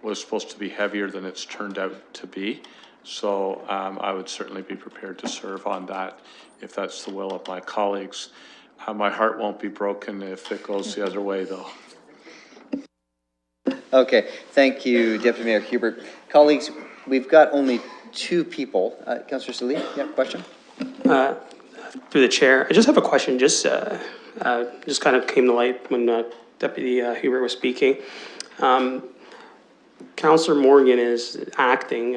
Speaker 3: was supposed to be heavier than it's turned out to be. So I would certainly be prepared to serve on that if that's the will of my colleagues. My heart won't be broken if it goes the other way, though.
Speaker 1: Okay, thank you, Deputy Mayor Hubert. Colleagues, we've got only two people. Councillor Salee, yeah, question?
Speaker 16: Through the chair, I just have a question. Just kind of came to light when Deputy Hubert was speaking. Councillor Morgan is acting.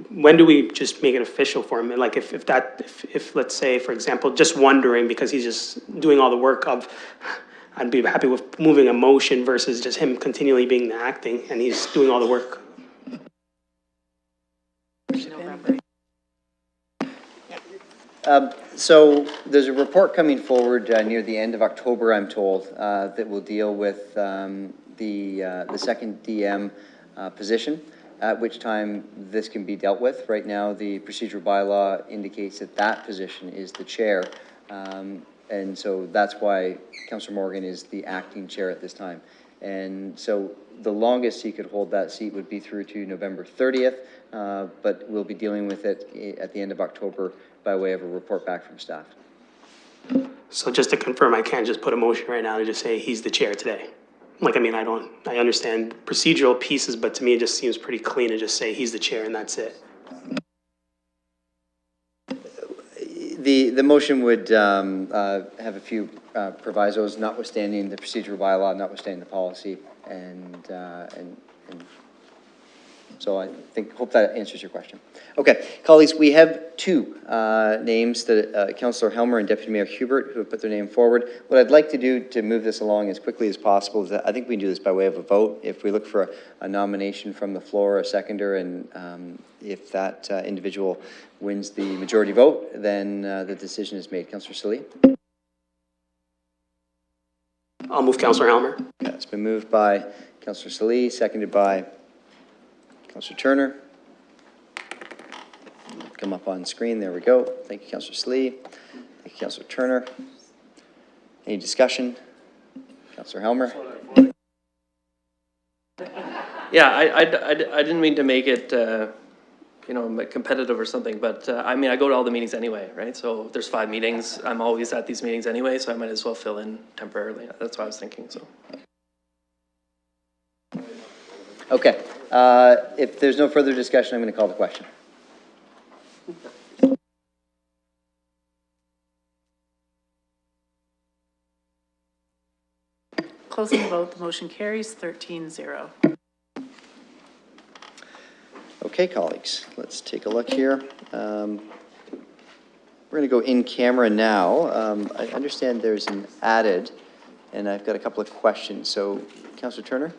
Speaker 16: When do we just make it official for him? Like if let's say, for example, just wondering because he's just doing all the work of, I'd be happy with moving a motion versus just him continually being the acting and he's doing all the work.
Speaker 1: So there's a report coming forward near the end of October, I'm told, that will deal with the second DM position, at which time this can be dealt with. Right now, the procedural bylaw indicates that that position is the chair. And so that's why Councillor Morgan is the acting chair at this time. And so the longest he could hold that seat would be through to November 30th, but we'll be dealing with it at the end of October by way of a report back from staff.
Speaker 16: So just to confirm, I can't just put a motion right now to just say he's the chair today. Like, I mean, I understand procedural pieces, but to me, it just seems pretty clean to just say he's the chair and that's it.
Speaker 1: The motion would have a few provisos, notwithstanding the procedural bylaw, notwithstanding the policy, and so I hope that answers your question. Okay, colleagues, we have two names, that Councillor Helmer and Deputy Mayor Hubert, who have put their name forward. What I'd like to do to move this along as quickly as possible is that I think we can do this by way of a vote. If we look for a nomination from the floor, a seconder, and if that individual wins the majority vote, then the decision is made. Councillor Salee?
Speaker 16: I'll move Councillor Helmer.
Speaker 1: Okay, it's been moved by Councillor Salee, seconded by Councillor Turner. Come up on screen. There we go. Thank you, Councillor Salee. Thank you, Councillor Turner. Any discussion? Councillor Helmer?
Speaker 8: Yeah, I didn't mean to make it, you know, competitive or something, but I mean, I go to all the meetings anyway, right? So if there's 5 meetings, I'm always at these meetings anyway, so I might as well fill in temporarily. That's what I was thinking, so.
Speaker 1: Okay. If there's no further discussion, I'm going to call the question.
Speaker 20: Closing the vote, the motion carries 13-0.
Speaker 1: Okay, colleagues, let's take a look here. We're going to go in camera now. I understand there's an added, and I've got a couple of questions. So, Councillor Turner?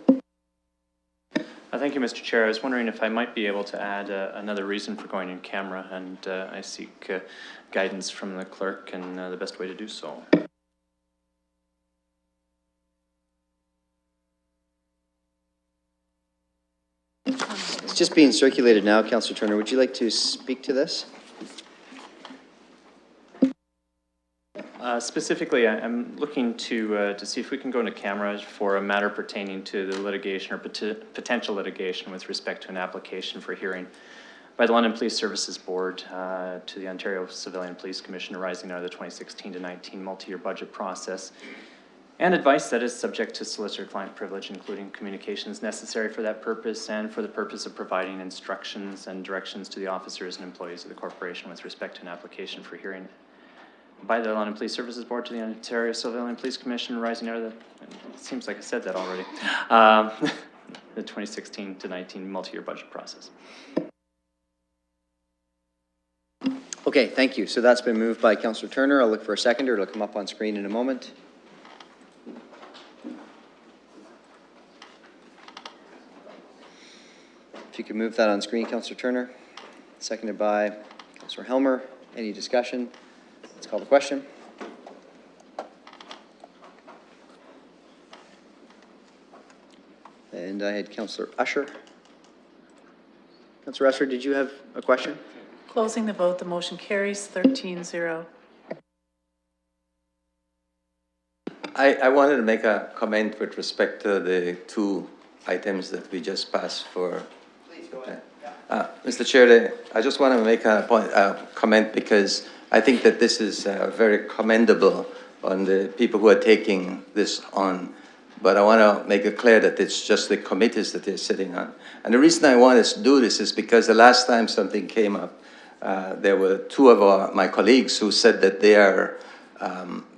Speaker 4: Thank you, Mr. Chair. I was wondering if I might be able to add another reason for going in camera, and I seek guidance from the clerk and the best way to do so.
Speaker 1: It's just being circulated now, Councillor Turner. Would you like to speak to this?
Speaker 4: Specifically, I'm looking to see if we can go into camera for a matter pertaining to the litigation or potential litigation with respect to an application for hearing by the London Police Services Board to the Ontario Civilian Police Commission arising out of the 2016 to 19 multi-year budget process, and advice that is subject to solicitor-client privilege, including communications necessary for that purpose and for the purpose of providing instructions and directions to the officers and employees of the corporation with respect to an application for hearing by the London Police Services Board to the Ontario Civilian Police Commission arising out of the, it seems like I said that already, the 2016 to 19 multi-year budget process.
Speaker 1: Okay, thank you. So that's been moved by Councillor Turner. I'll look for a seconder. It'll come up on screen in a moment. If you could move that on screen, Councillor Turner. Seconded by Councillor Helmer. Any discussion? Let's call the question. And I had Councillor Usher. Councillor Usher, did you have a question?
Speaker 20: Closing the vote, the motion carries 13-0.
Speaker 7: I wanted to make a comment with respect to the two items that we just passed for. Please go ahead. Mr. Chair, I just want to make a comment because I think that this is very commendable on the people who are taking this on. But I want to make it clear that it's just the committees that they're sitting on. And the reason I want us to do this is because the last time something came up, there were two of my colleagues who said that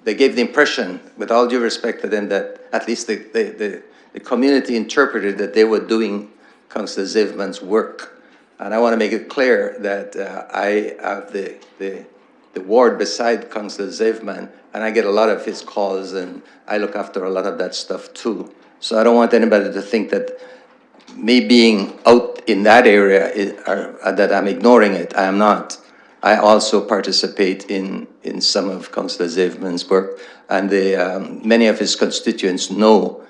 Speaker 7: they gave the impression, with all due respect to them, that at least the community interpreted that they were doing Councillor Zivman's work. And I want to make it clear that I have the ward beside Councillor Zivman, and I get a lot of his calls, and I look after a lot of that stuff too. So I don't want anybody to think that me being out in that area that I'm ignoring it. I am not. I also participate in some of Councillor Zivman's work, and many of his constituents know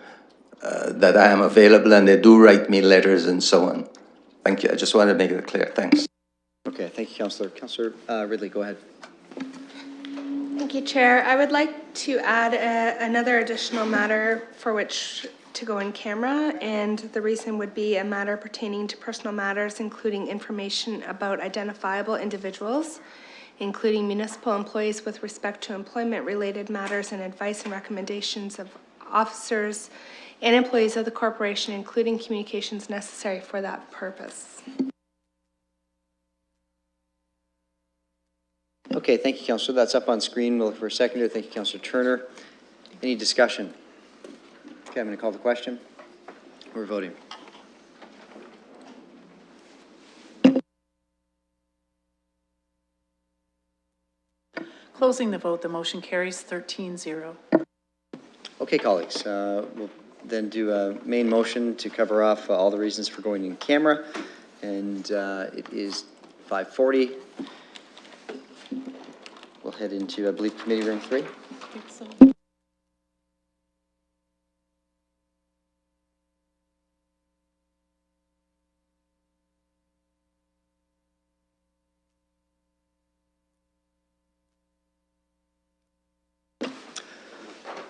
Speaker 7: that I am available, and they do write me letters and so on. Thank you. I just wanted to make it clear. Thanks.
Speaker 1: Okay, thank you, Councillor. Councillor Ridley, go ahead.
Speaker 9: Thank you, Chair. I would like to add another additional matter for which to go in camera, and the reason would be a matter pertaining to personal matters, including information about identifiable individuals, including municipal employees with respect to employment-related matters, and advice and recommendations of officers and employees of the corporation, including communications necessary for that purpose.
Speaker 1: Okay, thank you, Councillor. That's up on screen. We'll look for a seconder. Thank you, Councillor Turner. Any discussion? Okay, I'm going to call the question. We're voting.
Speaker 20: Closing the vote, the motion carries 13-0.
Speaker 1: Okay, colleagues, we'll then do a main motion to cover off all the reasons for going in camera, and it is 5:40. We'll head into, I believe, committee room 3.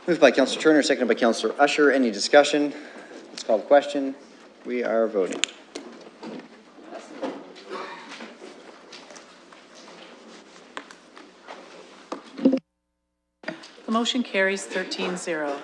Speaker 1: Moved by Councillor Turner, seconded by Councillor Usher. Any discussion? Let's call the question. We are voting.
Speaker 20: The motion carries 13-0.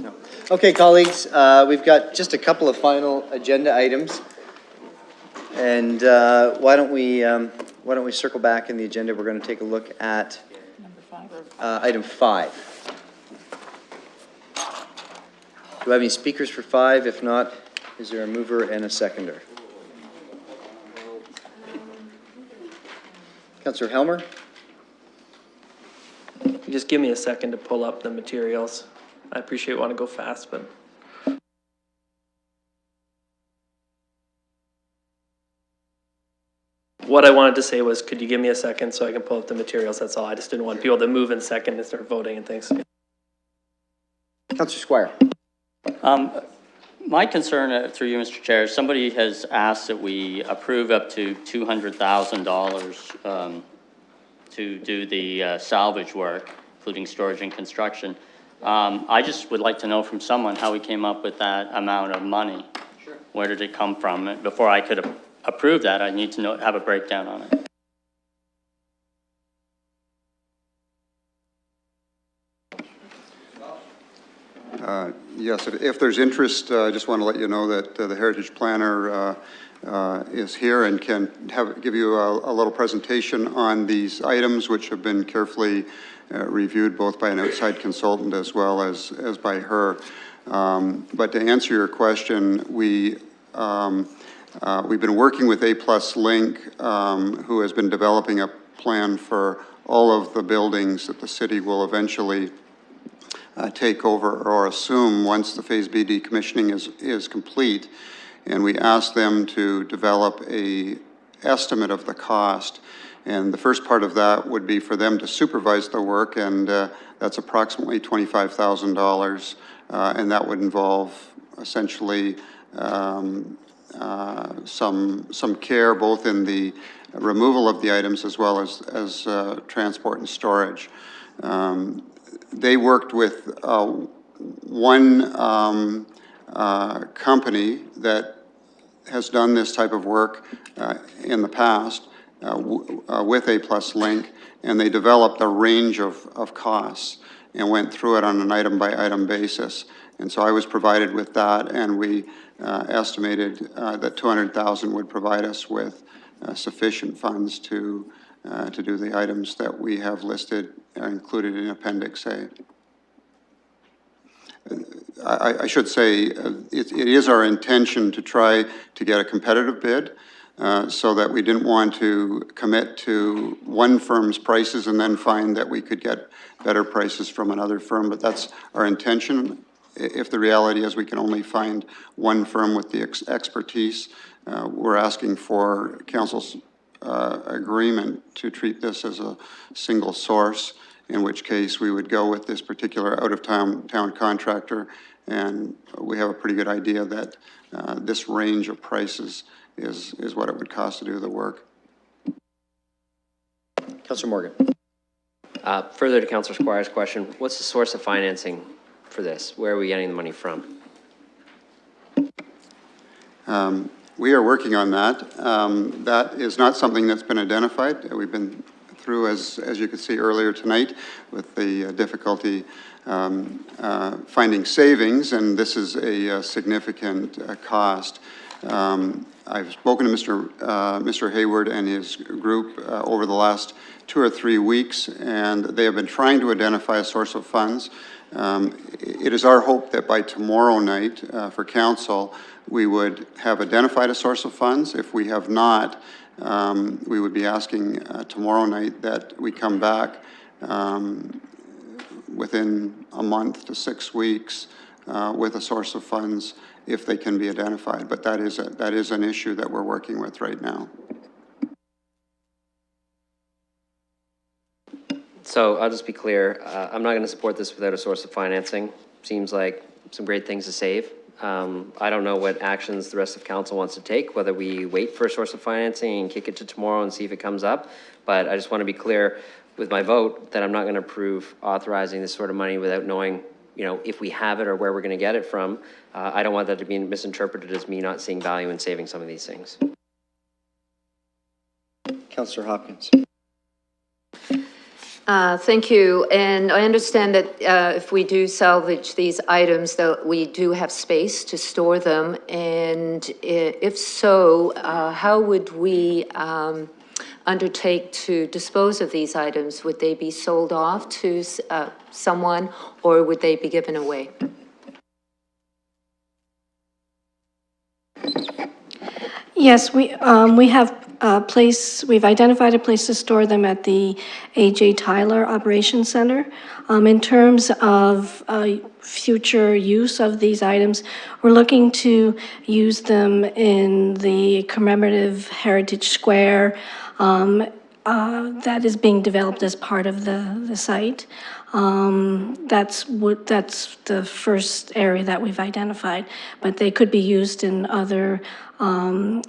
Speaker 1: No. Okay, colleagues, we've got just a couple of final agenda items. And why don't we circle back in the agenda? We're going to take a look at item 5. Do I have any speakers for 5? If not, is there a mover and a seconder? Councillor Helmer?
Speaker 8: Just give me a second to pull up the materials. I appreciate want to go fast, but. What I wanted to say was, could you give me a second so I can pull up the materials? That's all. I just didn't want people to move in second and start voting and things.
Speaker 1: Councillor Squire.
Speaker 14: My concern, through you, Mr. Chair, somebody has asked that we approve up to $200,000 to do the salvage work, including storage and construction. I just would like to know from someone how we came up with that amount of money. Sure. Where did it come from? Before I could approve that, I need to have a breakdown on it.
Speaker 6: Yes, if there's interest, I just want to let you know that the Heritage Planner is here and can give you a little presentation on these items, which have been carefully reviewed both by an outside consultant as well as by her. But to answer your question, we've been working with A+ Link, who has been developing a plan for all of the buildings that the city will eventually take over or assume once the Phase B decommissioning is complete. And we asked them to develop a estimate of the cost. And the first part of that would be for them to supervise the work, and that's approximately $25,000. And that would involve essentially some care both in the removal of the items as well as transport and storage. They worked with one company that has done this type of work in the past with A+ Link, and they developed a range of costs and went through it on an item-by-item basis. And so I was provided with that, and we estimated that $200,000 would provide us with sufficient funds to do the items that we have listed, included in Appendix A. I should say it is our intention to try to get a competitive bid so that we didn't want to commit to one firm's prices and then find that we could get better prices from another firm, but that's our intention. If the reality is we can only find one firm with the expertise, we're asking for council's agreement to treat this as a single source, in which case we would go with this particular out-of-town contractor, and we have a pretty good idea that this range of prices is what it would cost to do the work.
Speaker 1: Councillor Morgan.
Speaker 17: Further to Councillor Squire's question, what's the source of financing for this? Where are we getting the money from?
Speaker 6: We are working on that. That is not something that's been identified. We've been through, as you could see earlier tonight, with the difficulty finding savings, and this is a significant cost. I've spoken to Mr. Hayward and his group over the last 2 or 3 weeks, and they have been trying to identify a source of funds. It is our hope that by tomorrow night for council, we would have identified a source of funds. If we have not, we would be asking tomorrow night that we come back within a month to 6 weeks with a source of funds if they can be identified. But that is an issue that we're working with right now.
Speaker 17: So I'll just be clear, I'm not going to support this without a source of financing. Seems like some great things to save. I don't know what actions the rest of council wants to take, whether we wait for a source of financing and kick it to tomorrow and see if it comes up. But I just want to be clear with my vote that I'm not going to approve authorizing this sort of money without knowing, if we have it or where we're going to get it from. I don't want that to be misinterpreted as me not seeing value in saving some of these things.
Speaker 1: Councillor Hopkins.
Speaker 15: Thank you, and I understand that if we do salvage these items, that we do have space to store them, and if so, how would we undertake to dispose of these items? Would they be sold off to someone, or would they be given away?
Speaker 12: Yes, we have a place, we've identified a place to store them at the A.J. Tyler Operations Center. In terms of future use of these items, we're looking to use them in the commemorative Heritage Square that is being developed as part of the site. That's the first area that we've identified, but they could be used in other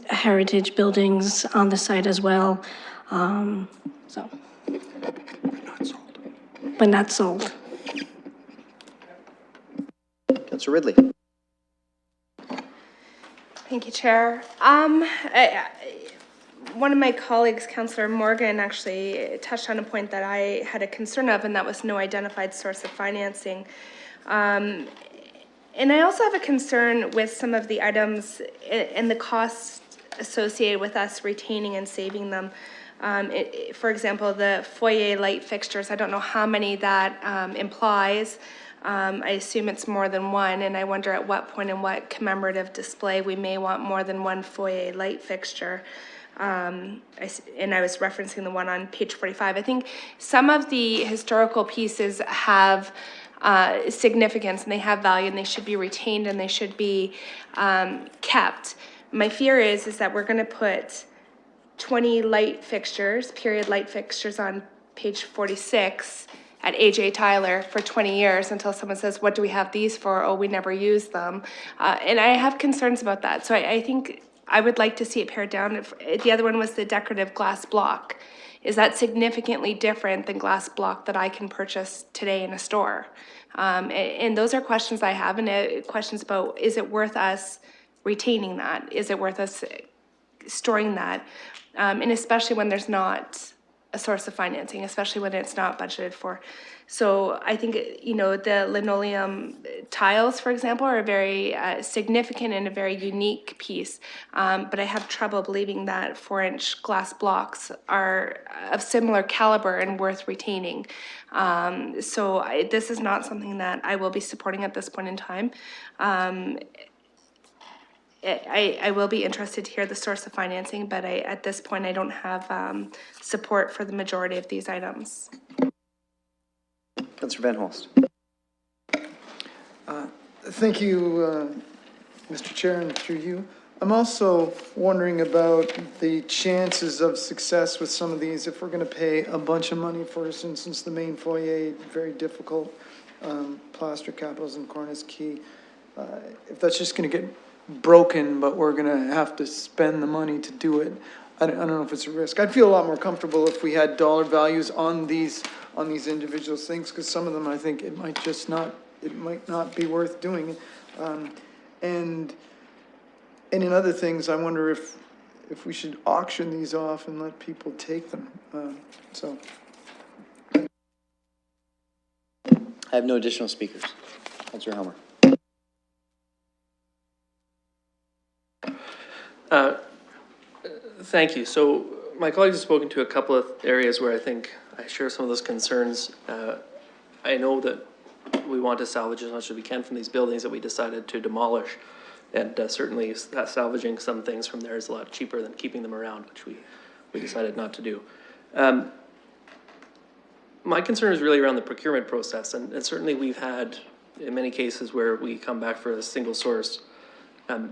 Speaker 12: heritage buildings on the site as well. So. But not sold.
Speaker 1: Councillor Ridley.
Speaker 9: Thank you, Chair. One of my colleagues, Councillor Morgan, actually touched on a point that I had a concern of, and that was no identified source of financing. And I also have a concern with some of the items and the costs associated with us retaining and saving them. For example, the foyer light fixtures, I don't know how many that implies. I assume it's more than one, and I wonder at what point in what commemorative display we may want more than one foyer light fixture. And I was referencing the one on page 45. I think some of the historical pieces have significance and they have value and they should be retained and they should be kept. My fear is that we're going to put 20 light fixtures, period light fixtures on page 46 at A.J. Tyler for 20 years until someone says, what do we have these for? Oh, we never use them. And I have concerns about that. So I think I would like to see it pared down. The other one was the decorative glass block. Is that significantly different than glass block that I can purchase today in a store? And those are questions I have, and questions about, is it worth us retaining that? Is it worth us storing that? And especially when there's not a source of financing, especially when it's not budgeted for. So I think, the linoleum tiles, for example, are a very significant and a very unique piece. But I have trouble believing that 4-inch glass blocks are of similar caliber and worth retaining. So this is not something that I will be supporting at this point in time. I will be interested to hear the source of financing, but at this point, I don't have support for the majority of these items.
Speaker 1: Councillor Van Holst.
Speaker 5: Thank you, Mr. Chair, and through you. I'm also wondering about the chances of success with some of these. If we're going to pay a bunch of money, for instance, the main foyer, very difficult, plaster capitals and cornice key. If that's just going to get broken, but we're going to have to spend the money to do it, I don't know if it's a risk. I'd feel a lot more comfortable if we had dollar values on these individual things, because some of them I think it might not be worth doing. And in other things, I wonder if we should auction these off and let people take them.
Speaker 1: I have no additional speakers. Councillor Helmer.
Speaker 8: Thank you. So my colleagues have spoken to a couple of areas where I think I share some of those concerns. I know that we want to salvage as much as we can from these buildings that we decided to demolish. And certainly salvaging some things from there is a lot cheaper than keeping them around, which we decided not to do. My concern is really around the procurement process. And certainly we've had, in many cases, where we come back for a single source.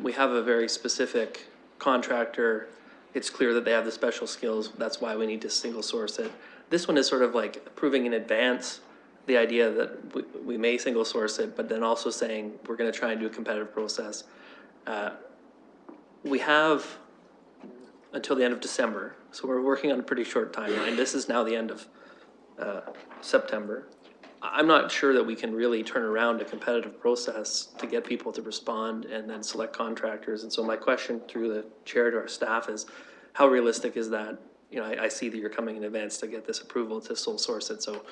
Speaker 8: We have a very specific contractor. It's clear that they have the special skills. That's why we need to single source it. This one is sort of like approving in advance the idea that we may single source it, but then also saying we're going to try and do a competitive process. We have until the end of December, so we're working on a pretty short timeline. This is now the end of September. I'm not sure that we can really turn around a competitive process to get people to respond and then select contractors. And so my question through the chair to our staff is, how realistic is that you know, I see that you're coming in advance to get this approval to sole source it, so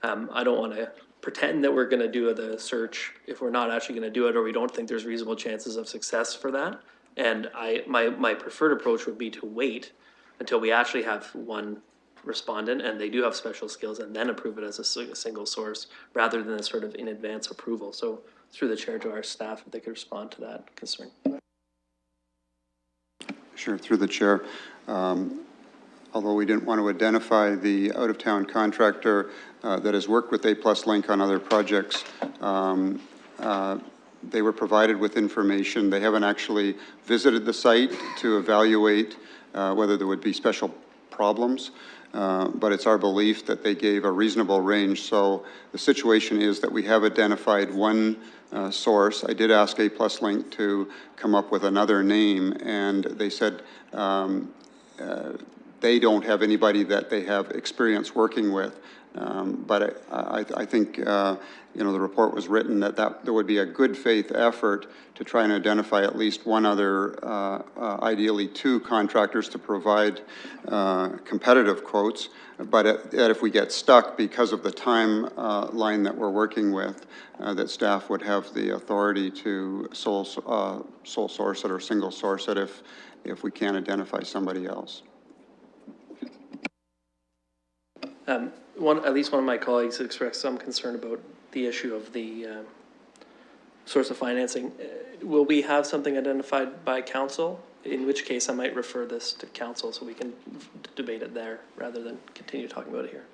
Speaker 8: I don't want to pretend that we're going to do the search if we're not actually going to do it, or we don't think there's reasonable chances of success for that. And my preferred approach would be to wait until we actually have one respondent and they do have special skills, and then approve it as a single source rather than a sort of in advance approval. So through the chair to our staff, if they could respond to that concern.
Speaker 6: Sure, through the chair. Although we didn't want to identify the out-of-town contractor that has worked with A+ Link on other projects, they were provided with information. They haven't actually visited the site to evaluate whether there would be special problems, but it's our belief that they gave a reasonable range. So the situation is that we have identified one source. I did ask A+ Link to come up with another name, and they said they don't have anybody that they have experience working with. But I think, you know, the report was written that there would be a good faith effort to try and identify at least one other, ideally two contractors to provide competitive quotes. But that if we get stuck because of the timeline that we're working with, that staff would have the authority to sole source it or single source it if we can't identify somebody else.
Speaker 8: At least one of my colleagues expressed some concern about the issue of the source of financing. Will we have something identified by council? In which case I might refer this to council so we can debate it there rather than continue talking about it here.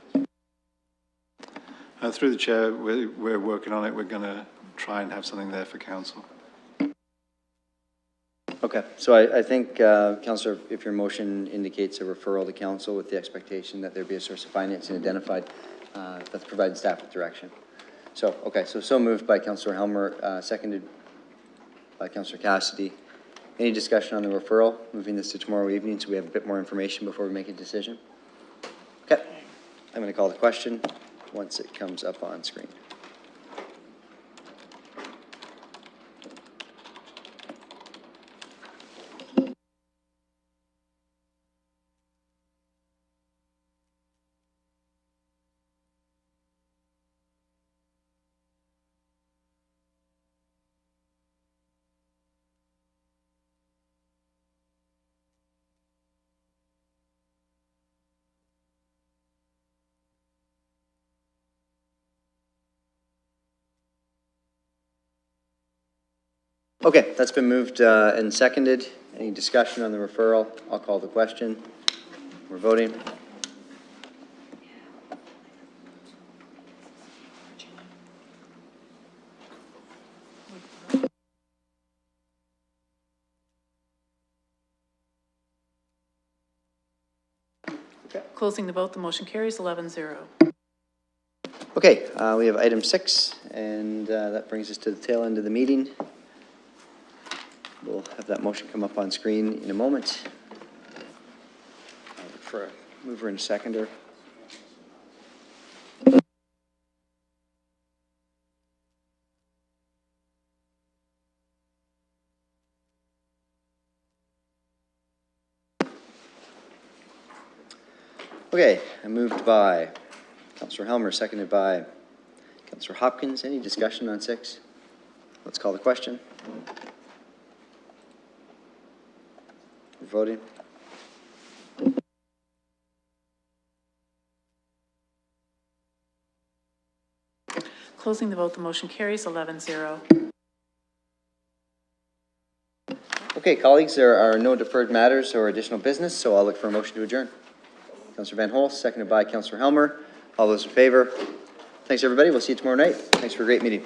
Speaker 18: Through the chair, we're working on it. We're going to try and have something there for council.
Speaker 1: Okay, so I think, Councillor, if your motion indicates a referral to council with the expectation that there be a source of financing identified, that's provided staff with direction. So, okay, so moved by Councillor Helmer, seconded by Councillor Cassidy. Any discussion on the referral, moving this to tomorrow evening so we have a bit more information before we make a decision? Okay, I'm going to call the question once it comes up on screen. Okay, that's been moved and seconded. Any discussion on the referral? I'll call the question. We're voting.
Speaker 20: Closing the vote, the motion carries 11-0.
Speaker 1: Okay, we have item 6, and that brings us to the tail end of the meeting. We'll have that motion come up on screen in a moment. I'll look for a mover and a seconder. Okay, I moved by Councillor Helmer, seconded by Councillor Hopkins. Any discussion on 6? Let's call the question. We're voting.
Speaker 20: Closing the vote, the motion carries 11-0.
Speaker 1: Okay, colleagues, there are no deferred matters or additional business, so I'll look for a motion to adjourn. Councillor Van Holst, seconded by Councillor Helmer. All those in favor? Thanks, everybody. We'll see you tomorrow night. Thanks for a great meeting.